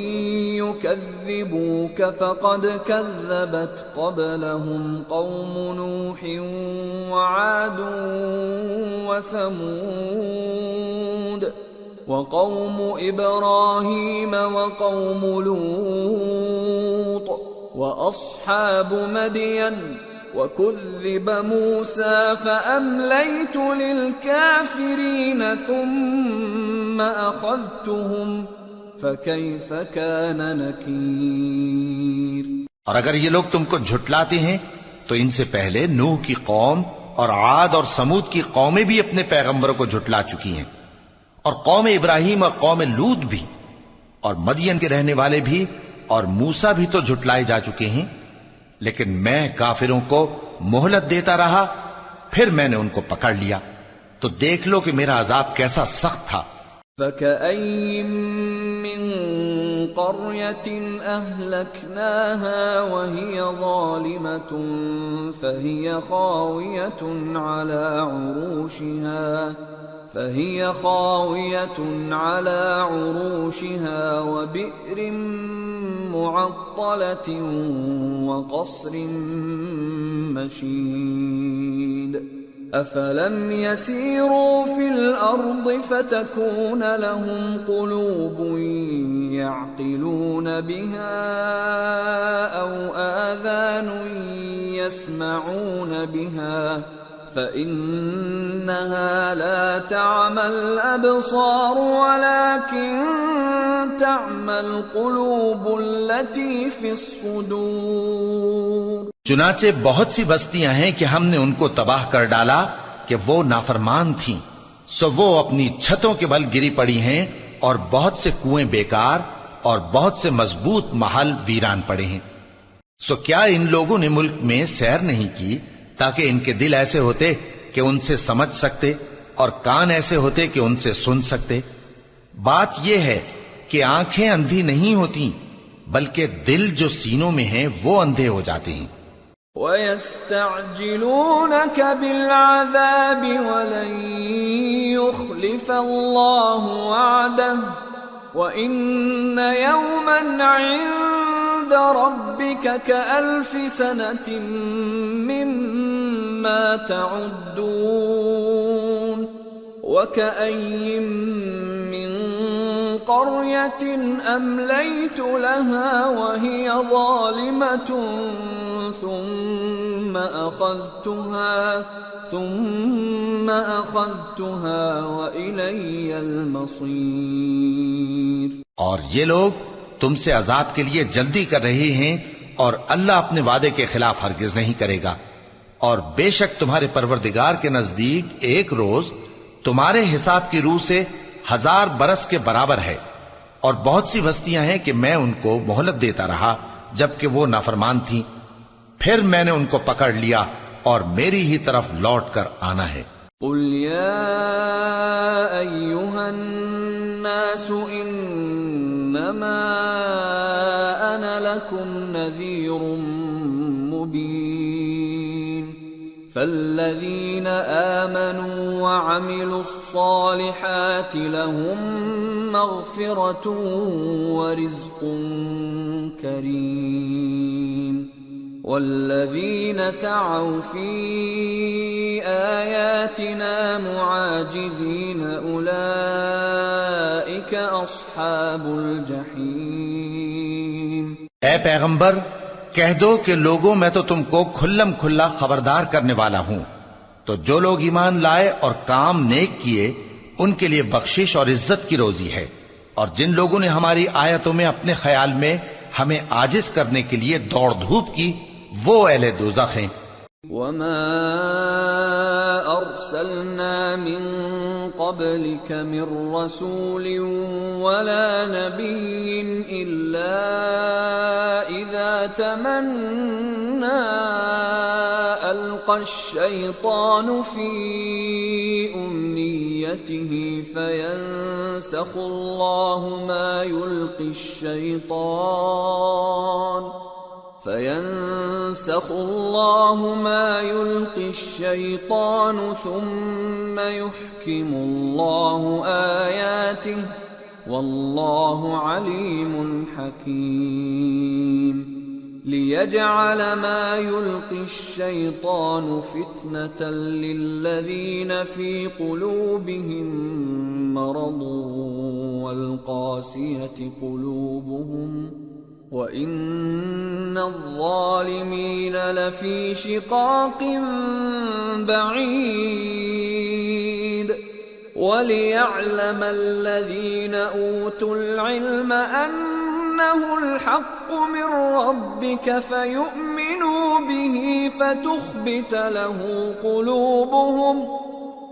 يُكَذِّبُوكَ فَقَدْ كَذَّبَتْ قَبْلَهُمْ قَوْمُ نُوحٍ وَعَادٌ وَثَمُودُ وَقَوْمُ إِبْرَاهِيمَ وَقَوْمُ لُوطٍ وَأَصْحَابُ مَدْيَنَ وَكُذِّبَ مُوسَى فَأَمْلَيْتُ لِلْكَافِرِينَ ثُمَّ أَخَذْتُهُمْ فَكَيْفَ كَانَ نَكِيرِ۔ اور اگر یہ لوگ تم کو جھٹلاتے ہیں تو ان سے پہلے نوح کی قوم اور عاد اور سمود کی قومیں بھی اپنے پیغمبروں کو جھٹلا چکی ہیں، اور قوم ابراہیم اور قوم لوط بھی، اور مدین کے رہنے والے بھی، اور موسیٰ بھی تو جھٹلائے جا چکے ہیں، لیکن میں کافروں کو مہلت دیتا رہا، پھر میں نے ان کو پکڑ لیا، تو دیکھ لو کہ میرا عذاب کیسا سخت تھا۔ فَكَأَيِّن مِّن قَرْيَةٍ أَهْلَكْنَاهَا وَهِيَ ظَالِمَةٌ فَهِيَ خَاوِيَةٌ عَلَى عُرُوشِهَا وَبِئْرٍ مُّعَطَّلَةٍ وَقَصْرٍ مَّشِيدٍ أَفَلَمْ يَسِيرُوا فِي الْأَرْضِ فَتَكُونَ لَهُمْ قُلُوبٌ يَعْقِلُونَ بِهَا أَوْ آذَانٌ يَسْمَعُونَ بِهَا فَإِنَّهَا لَا تَعْمَى الْأَبْصَارُ وَلَكِن تَعْمَى الْقُلُوبُ الَّتِي فِي الصُّدُورِ۔ چنانچہ بہت سی بستیاں ہیں کہ ہم نے ان کو تباہ کر ڈالا کہ وہ نافرمان تھیں، سو وہ اپنی چھتوں کے بل گری پڑی ہیں، اور بہت سے کنویں بیکار اور بہت سے مضبوط محل ویران پڑے ہیں۔ سو کیا ان لوگوں نے ملک میں سیر نہیں کی تاکہ ان کے دل ایسے ہوتے کہ ان سے سمجھ سکتے اور کان ایسے ہوتے کہ ان سے سن سکتے؟ بات یہ ہے کہ آنکھیں اندھی نہیں ہوتی، بلکہ دل جو سینوں میں ہیں وہ اندھے ہو جاتے ہیں۔ وَيَسْتَعْجِلُونَكَ بِالْعَذَابِ وَلَن يُخْلِفَ اللَّهُ وَعْدَهُ وَإِنَّ يَوْمًا عِندَ رَبِّكَ كَأَلْفِ سَنَةٍ مِّمَّا تَعُدُّونَ وَكَأَيِّن مِّن قَرْيَةٍ أَمْلَيْتُ لَهَا وَهِيَ ظَالِمَةٌ ثُمَّ أَخَذْتُهَا وَإِلَيَّ الْمَصِيرُ۔ اور یہ لوگ تم سے عذاب کے لیے جلدی کر رہے ہیں، اور اللہ اپنے وعدے کے خلاف ہرگز نہیں کرے گا، اور بے شک تمہارے پروردگار کے نزدیک ایک روز تمہارے حساب کی روح سے 1000 برس کے برابر ہے، اور بہت سی بستیاں ہیں کہ میں ان کو مہلت دیتا رہا جبکہ وہ نافرمان تھیں، پھر میں نے ان کو پکڑ لیا اور میری ہی طرف لوٹ کر آنا ہے۔ قُلْ يَا أَيُّهَا النَّاسُ إِنَّمَا أَنَا لَكُمْ نَذِيرٌ مُّبِينٌ فَالَّذِينَ آمَنُوا وَعَمِلُوا الصَّالِحَاتِ لَهُم مَّغْفِرَةٌ وَرِزْقٌ كَرِيمٌ وَالَّذِينَ سَعَوْا فِي آيَاتِنَا مُعَاجِزِينَ أُولَئِكَ أَصْحَابُ الْجَحِيمِ۔ اے پیغمبر کہہ دو کہ لوگوں میں تو تم کو کھلم کھلا خبردار کرنے والا ہوں، تو جو لوگ ایمان لائے اور کام نیک کیے ان کے لیے بخشش اور عزت کی روزی ہے، اور جن لوگوں نے ہماری آیتوں میں اپنے خیال میں ہمیں عاجز کرنے کے لیے دوڑ دھوپ کی، وہ اہل دوزخ ہیں۔ وَمَا أَرْسَلْنَا مِن قَبْلِكَ مِن رَّسُولٍ وَلَا نَبِيٍّ إِلَّا إِذَا تَمَنَّى أَلْقَى الشَّيْطَانُ فِي أُمْنِيَّتِهِ فَيَنسَخُ اللَّهُ مَا يُلْقِي الشَّيْطَانُ ثُمَّ يُحْكِمُ اللَّهُ آيَاتِهِ واللہ علیم حکیم ليجعل ما يلقي الشيطان فتنة للذين في قلوبهم مرض والقاسية قلوبهم وإن الظالمين لفي شقاق بعيد وليعلم الذين أوتوا العلم أنه الحق من ربك فيؤمنوا به فتخبت له قلوبهم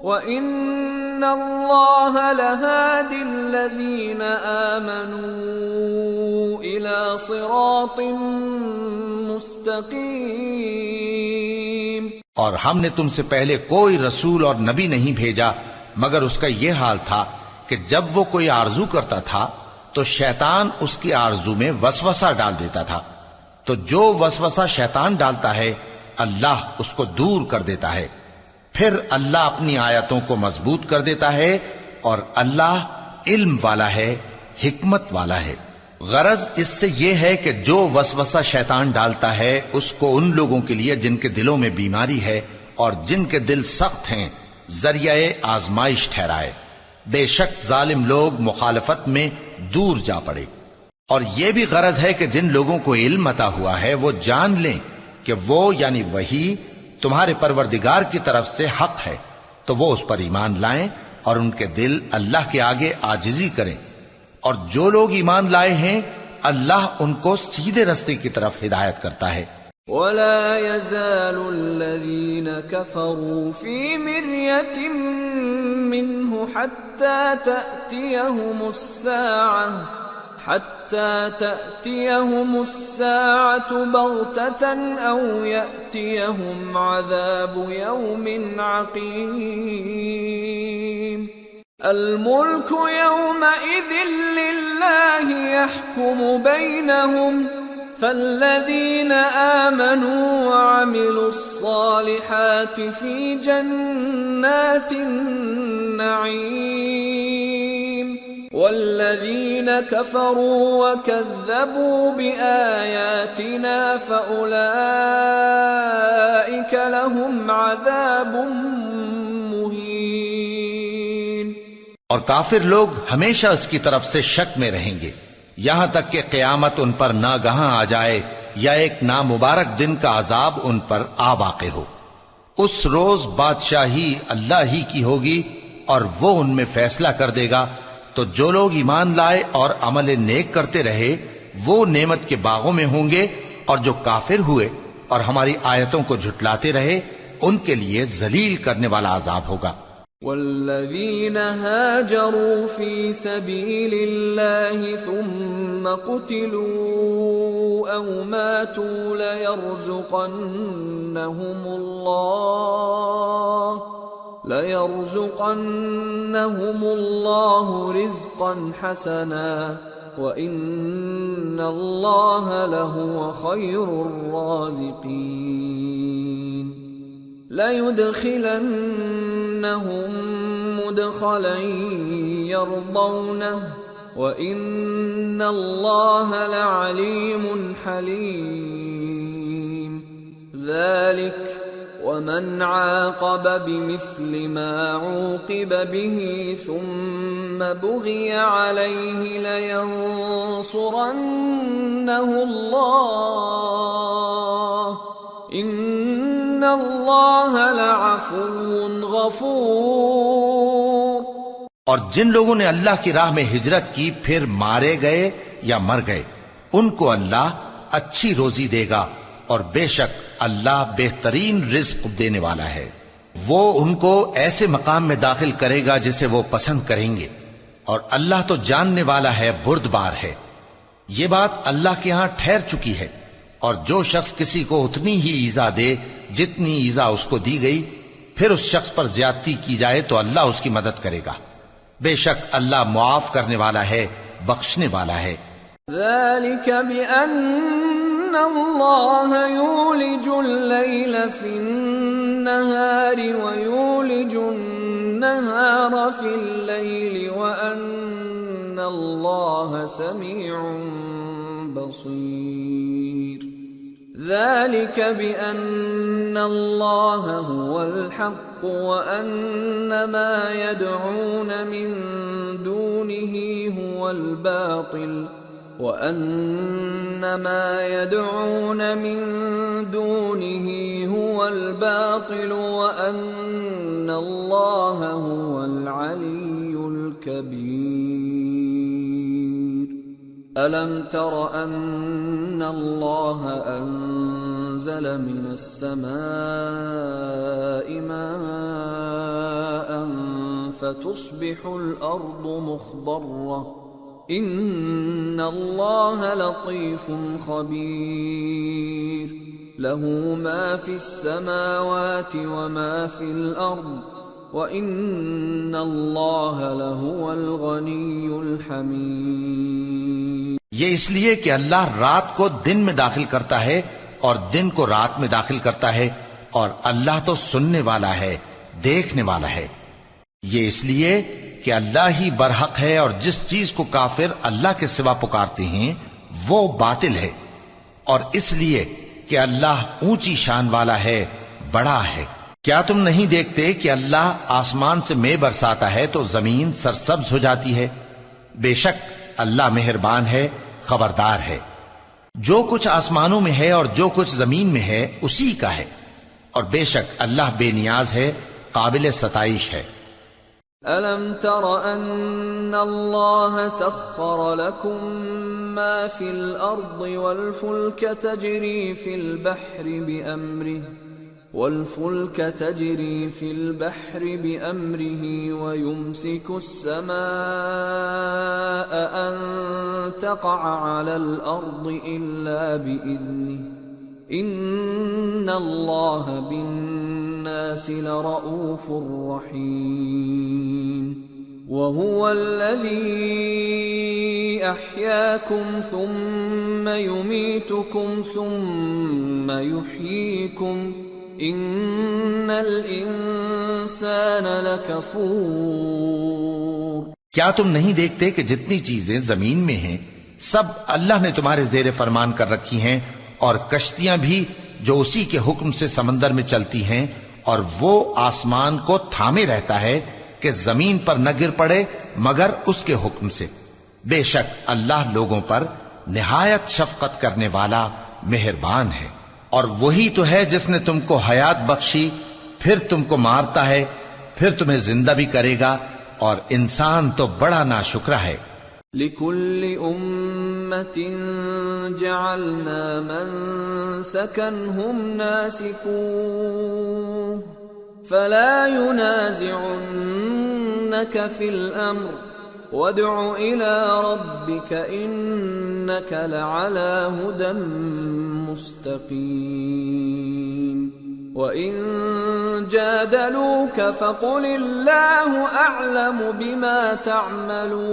وإن الله لهادي الذين آمنوا إلى صراط مستقيم۔ اور ہم نے تم سے پہلے کوئی رسول اور نبی نہیں بھیجا مگر اس کا یہ حال تھا کہ جب وہ کوئی آرزو کرتا تھا تو شیطان اس کی آرزو میں وسوسہ ڈال دیتا تھا، تو جو وسوسہ شیطان ڈالتا ہے اللہ اس کو دور کر دیتا ہے، پھر اللہ اپنی آیتوں کو مضبوط کر دیتا ہے، اور اللہ علم والا ہے، حکمت والا ہے۔ غرض اس سے یہ ہے کہ جو وسوسہ شیطان ڈالتا ہے اس کو ان لوگوں کے لیے جن کے دلوں میں بیماری ہے اور جن کے دل سخت ہیں ذریعہ آزمائش ٹھہرائے۔ بے شک ظالم لوگ مخالفت میں دور جا پڑے۔ اور یہ بھی غرض ہے کہ جن لوگوں کو علم عطا ہوا ہے وہ جان لیں کہ وہ یعنی وحی تمہارے پروردگار کی طرف سے حق ہے، تو وہ اس پر ایمان لائیں اور ان کے دل اللہ کے آگے عاجزی کریں، اور جو لوگ ایمان لائے ہیں اللہ ان کو سیدھے رستے کی طرف ہدایت کرتا ہے۔ ولا يزال الذين كفروا في مرية منه حتى تأتيهم الساعة بغتة أو يأتيهم عذاب يوم عقيم الملك يومئذ لله يحكم بينهم فالذين آمنوا وعملوا الصالحات في جنات النعيم والذين كفروا وكذبوا بآياتنا فأولئك لهم عذاب مهين۔ اور کافر لوگ ہمیشہ اس کی طرف سے شک میں رہیں گے یہاں تک کہ قیامت ان پر ناگہاں آ جائے یا ایک نامبارک دن کا عذاب ان پر آ واقع ہو۔ اس روز بادشاہی اللہ ہی کی ہوگی اور وہ ان میں فیصلہ کر دے گا، تو جو لوگ ایمان لائے اور عمل نیک کرتے رہے وہ نعمت کے باغوں میں ہوں گے، اور جو کافر ہوئے اور ہماری آیتوں کو جھٹلاتے رہے ان کے لیے ذلیل کرنے والا عذاب ہوگا۔ والذين هاجروا في سبيل الله ثم قتلوا أو ماتوا ليرزقنهم الله رزقا حسنا وإن الله لهو خير الرازقين ليدخلنهم مدخلا يرضونه وإن الله لعليم حليم ذلك ومن عاقب بمثل ما عوقب به ثم بغي عليه لينصرنه الله إن الله لعفو غفور۔ اور جن لوگوں نے اللہ کی راہ میں ہجرت کی پھر مارے گئے یا مر گئے ان کو اللہ اچھی روزی دے گا، اور بے شک اللہ بہترین رزق دینے والا ہے۔ وہ ان کو ایسے مقام میں داخل کرے گا جسے وہ پسند کریں گے، اور اللہ تو جاننے والا ہے، بردبار ہے۔ یہ بات اللہ کے ہاں ٹھہر چکی ہے، اور جو شخص کسی کو اتنی ہی ایذا دے جتنی ایذا اس کو دی گئی، پھر اس شخص پر زیادتی کی جائے تو اللہ اس کی مدد کرے گا۔ بے شک اللہ معاف کرنے والا ہے، بخشنے والا ہے۔ ذلك بأن الله يولج الليل في النهار ويولج النهار في الليل وأن اللہ سمیع بصیر ذلك بأن الله هو الحق وأن ما يدعون من دونه هو الباطل وأن ما يدعون من دونه هو الباطل وأن الله هو العلي الكبير ألم تر أن الله أنزل من السماء ماء فتصبح الأرض مخضرة إن الله لطيف خبير له ما في السماوات وما في الأرض وَإِنَّ اللَّهَ لَهُوَ الْغَنِيُّ الْحَمِيدُ یہ اس لیے کہ اللہ رات کو دن میں داخل کرتا ہے اور دن کو رات میں داخل کرتا ہے، اور اللہ تو سننے والا ہے، دیکھنے والا ہے۔ یہ اس لیے کہ اللہ ہی برحق ہے، اور جس چیز کو کافر اللہ کے سوا پکارتے ہیں وہ باطل ہے، اور اس لیے کہ اللہ اونچی شان والا ہے، بڑا ہے۔ کیا تم نہیں دیکھتے کہ اللہ آسمان سے مے برساتا ہے تو زمین سرسبز ہو جاتی ہے؟ بے شک اللہ مہربان ہے، خبردار ہے۔ جو کچھ آسمانوں میں ہے اور جو کچھ زمین میں ہے اسی کا ہے، اور بے شک اللہ بے نیاز ہے، قابل ستائش ہے۔ أَلَمْ تَرَ أَنَّ اللَّهَ سَخَّرَ لَكُم مَّا فِي الْأَرْضِ وَالْفُلْكَ تَجْرِي فِي الْبَحْرِ بِأَمْرِهِ وَيُمْسِكُ السَّمَاءَ أَن تَقَعَ عَلَى الْأَرْضِ إِلَّا بِإِذْنِهِ إِنَّ اللَّهَ بِالنَّاسِ لَرَءُوفٌ رَحِيمٌ وَهُوَ الَّذِي أَحْيَاكُمْ ثُمَّ يُمِيتُكُمْ ثُمَّ يُحْيِيكُمْ ان الانسان لکفور۔ کیا تم نہیں دیکھتے کہ جتنی چیزیں زمین میں ہیں سب اللہ نے تمہارے زیر فرمان کر رکھی ہیں، اور کشتیاں بھی جو اسی کے حکم سے سمندر میں چلتی ہیں، اور وہ آسمان کو تھامے رہتا ہے کہ زمین پر نہ گر پڑے مگر اس کے حکم سے۔ بے شک اللہ لوگوں پر نہایت شفقت کرنے والا مہربان ہے۔ اور وہی تو ہے جس نے تم کو حیات بخشی، پھر تم کو مارتا ہے، پھر تمہیں زندہ بھی کرے گا، اور انسان تو بڑا ناشکرا ہے۔ لِكُلِّ أُمَّةٍ جَعَلْنَا مَنسَكًا هُمْ نَاسِكُوهُ فَلَا يُنَازِعُنَّكَ فِي الْأَمْرِ وَادْعُ إِلَى رَبِّكَ إِنَّكَ لَعَلَى هُدًى مُسْتَقِيمٍ وَإِن جَادَلُوكَ فَقُلِ اللَّهُ أَعْلَمُ بِمَا تَعْمَلُونَ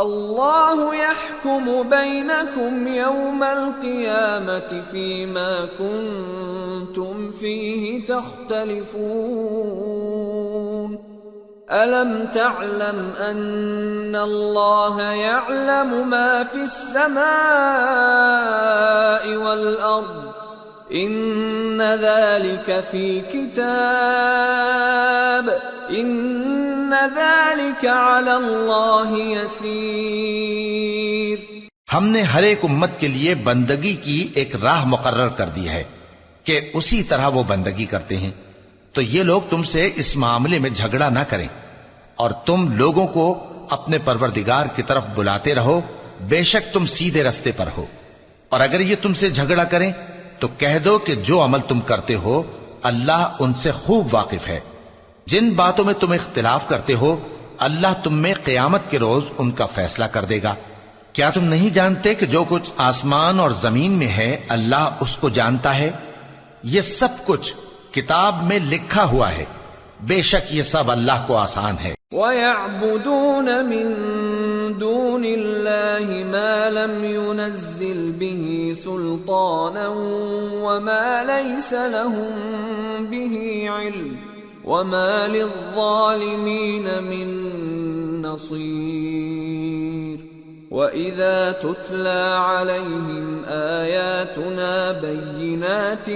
اللَّهُ يَحْكُمُ بَيْنَكُمْ يَوْمَ الْقِيَامَةِ فِيمَا كُنتُمْ فِيهِ تَخْتَلِفُونَ أَلَمْ تَعْلَمْ أَنَّ اللَّهَ يَعْلَمُ مَا فِي السَّمَاءِ وَالْأَرْضِ إِنَّ ذَلِكَ فِي كِتَابٍ إِنَّ ذَلِكَ عَلَى اللَّهِ يَسِيرٌ۔ ہم نے ہر ایک امت کے لیے بندگی کی ایک راہ مقرر کر دی ہے کہ اسی طرح وہ بندگی کرتے ہیں، تو یہ لوگ تم سے اس معاملے میں جھگڑا نہ کریں، اور تم لوگوں کو اپنے پروردگار کی طرف بلاتے رہو، بے شک تم سیدھے رستے پر ہو۔ اور اگر یہ تم سے جھگڑا کریں تو کہہ دو کہ جو عمل تم کرتے ہو اللہ ان سے خوب واقف ہے۔ جن باتوں میں تم اختلاف کرتے ہو اللہ تم میں قیامت کے روز ان کا فیصلہ کر دے گا۔ کیا تم نہیں جانتے کہ جو کچھ آسمان اور زمین میں ہے اللہ اس کو جانتا ہے؟ یہ سب کچھ کتاب میں لکھا ہوا ہے، بے شک یہ سب اللہ کو آسان ہے۔ وَيَعْبُدُونَ مِن دُونِ اللَّهِ مَا لَمْ يُنَزِّلْ بِهِ سُلْطَانًا وَمَا لَيْسَ لَهُم بِهِ عِلْمٌ وَمَا لِلظَّالِمِينَ مِن نصير وَإِذَا تُتْلَى عَلَيْهِمْ آيَاتُنَا بَيِّنَاتٍ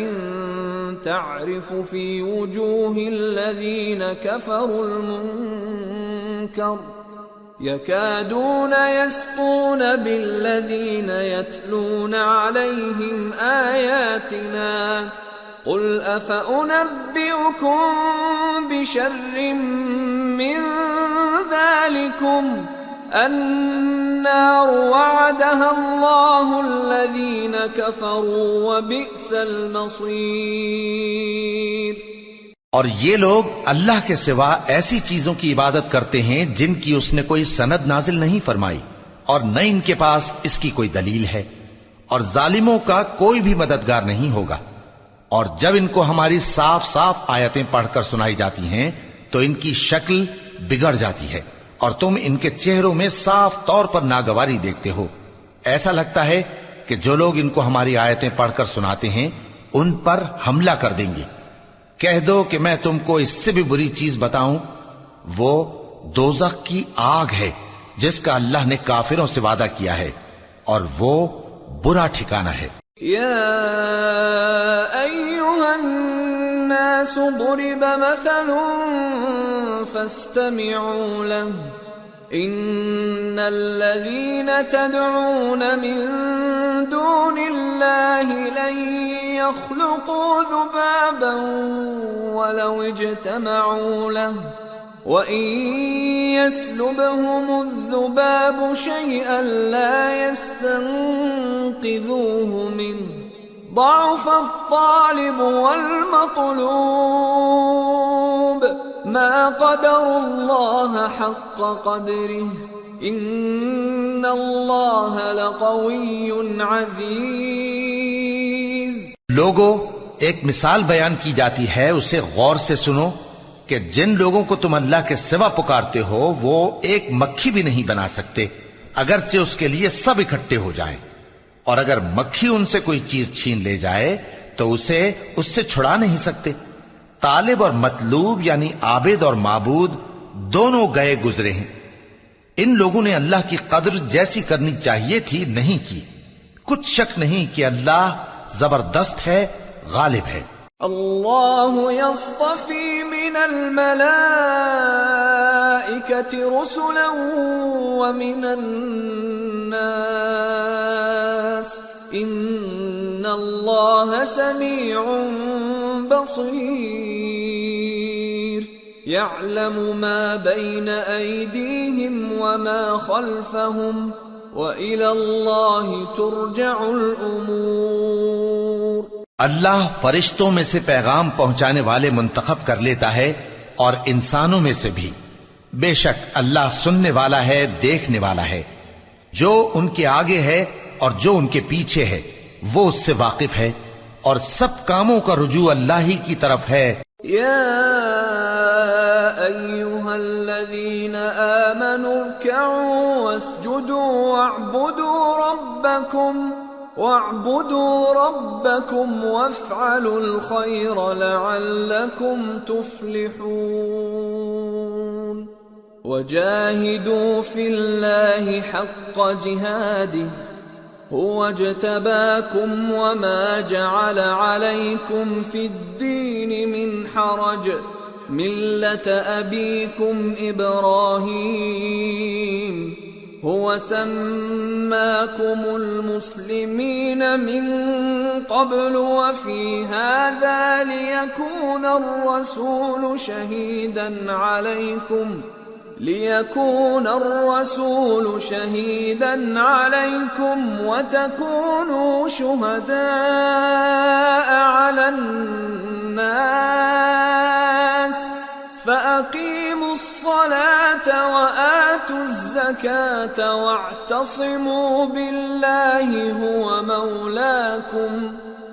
تَعْرِفُ فِي وُجُوهِ الَّذِينَ كَفَرُوا الْمُنكَرَ يَكَادُونَ يَسْطُونَ بِالَّذِينَ يَتْلُونَ عَلَيْهِمْ آيَاتِنَا قُلْ أَفَأُنَبِّئُكُم بِشَرٍّ مِّن ذَلِكُمْ النار وعدها الله الذين كفروا وبئس المصير۔ اور یہ لوگ اللہ کے سوا ایسی چیزوں کی عبادت کرتے ہیں جن کی اس نے کوئی سند نازل نہیں فرمائی اور نہ ان کے پاس اس کی کوئی دلیل ہے، اور ظالموں کا کوئی بھی مددگار نہیں ہوگا۔ اور جب ان کو ہماری صاف صاف آیتیں پڑھ کر سنائی جاتی ہیں تو ان کی شکل بگڑ جاتی ہے اور تم ان کے چہروں میں صاف طور پر ناگواری دیکھتے ہو۔ ایسا لگتا ہے کہ جو لوگ ان کو ہماری آیتیں پڑھ کر سناتے ہیں ان پر حملہ کر دیں گے۔ کہہ دو کہ میں تم کو اس سے بھی بری چیز بتاؤں، وہ دوزخ کی آگ ہے جس کا اللہ نے کافروں سے وعدہ کیا ہے، اور وہ برا ٹھکانہ ہے۔ یا ایھا الناس ضرب مثل فاستمعوا له ان الذين تدعون من دون الله لن يخلقوا ذبابا ولو اجتمعوا له وإن يسلبهم الذباب شيئا لا يستنقذوه منه ضعف الطالب والمطلوب ما قدر الله حق قدره ان اللہ لقوی عزیز۔ لوگو، ایک مثال بیان کی جاتی ہے، اسے غور سے سنو کہ جن لوگوں کو تم اللہ کے سوا پکارتے ہو وہ ایک مکھی بھی نہیں بنا سکتے اگرچہ اس کے لیے سب اکٹھے ہو جائیں، اور اگر مکھی ان سے کوئی چیز چھین لے جائے تو اسے اس سے چھڑا نہیں سکتے۔ طالب اور مطلوب یعنی عابد اور معبود دونوں گئے گزرے ہیں۔ ان لوگوں نے اللہ کی قدر جیسی کرنی چاہیے تھی نہیں کی۔ کچھ شک نہیں کہ اللہ زبردست ہے، غالب ہے۔ اللہ یصطفی من الملائکۃ رسلا ومن الناس ان اللہ سمیع بصیر يعلم ما بين أيديهم وما خلفهم وإلى الله ترجع الأمور۔ اللہ فرشتوں میں سے پیغام پہنچانے والے منتخب کر لیتا ہے اور انسانوں میں سے بھی۔ بے شک اللہ سننے والا ہے، دیکھنے والا ہے۔ جو ان کے آگے ہے اور جو ان کے پیچھے ہے وہ اس سے واقف ہے، اور سب کاموں کا رجوع اللہ ہی کی طرف ہے۔ یا ایھا الذین آمنوا ارکعوا واسجدوا واعبدوا ربکم وافعلوا الخیر لعلکم تفلحون وجاہدوا فی اللہ حق جہادہ هو اجتباكم وما جعل عليكم في الدين من حرج ملة أبيكم إبراهيم هو سماكم المسلمين من قبل وفي هذا ليكون الرسول شهيدا عليكم وتكونوا شهداء على الناس فأقيموا الصلاة وآتوا الزكاة واعتصموا بالله هو مولاكم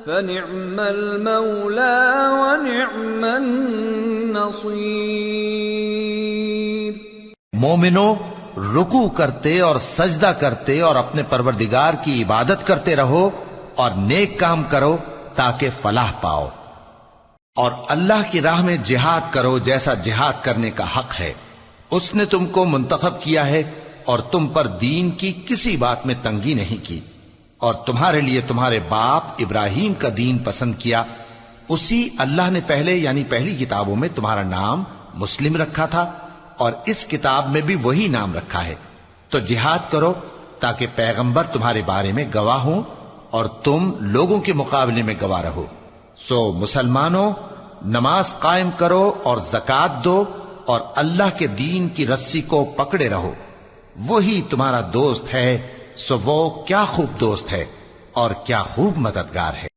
فنعم المولى ونعم النصير۔ مومنو، رکوع کرتے اور سجدہ کرتے اور اپنے پروردگار کی عبادت کرتے رہو اور نیک کام کرو تاکہ فلاح پاؤ، اور اللہ کی راہ میں جہاد کرو جیسا جہاد کرنے کا حق ہے، اس نے تم کو منتخب کیا ہے اور تم پر دین کی کسی بات میں تنگی نہیں کی، اور تمہارے لیے تمہارے باپ ابراہیم کا دین پسند کیا، اسی اللہ نے پہلے یعنی پہلی کتابوں میں تمہارا نام مسلم رکھا تھا، اور اس کتاب میں بھی وہی نام رکھا ہے۔ تو جہاد کرو تاکہ پیغمبر تمہارے بارے میں گواہ ہوں اور تم لوگوں کے مقابلے میں گواہ رہو۔ سو مسلمانوں، نماز قائم کرو اور زکات دو اور اللہ کے دین کی رسی کو پکڑے رہو، وہی تمہارا دوست ہے، سو وہ کیا خوب دوست ہے اور کیا خوب مددگار ہے۔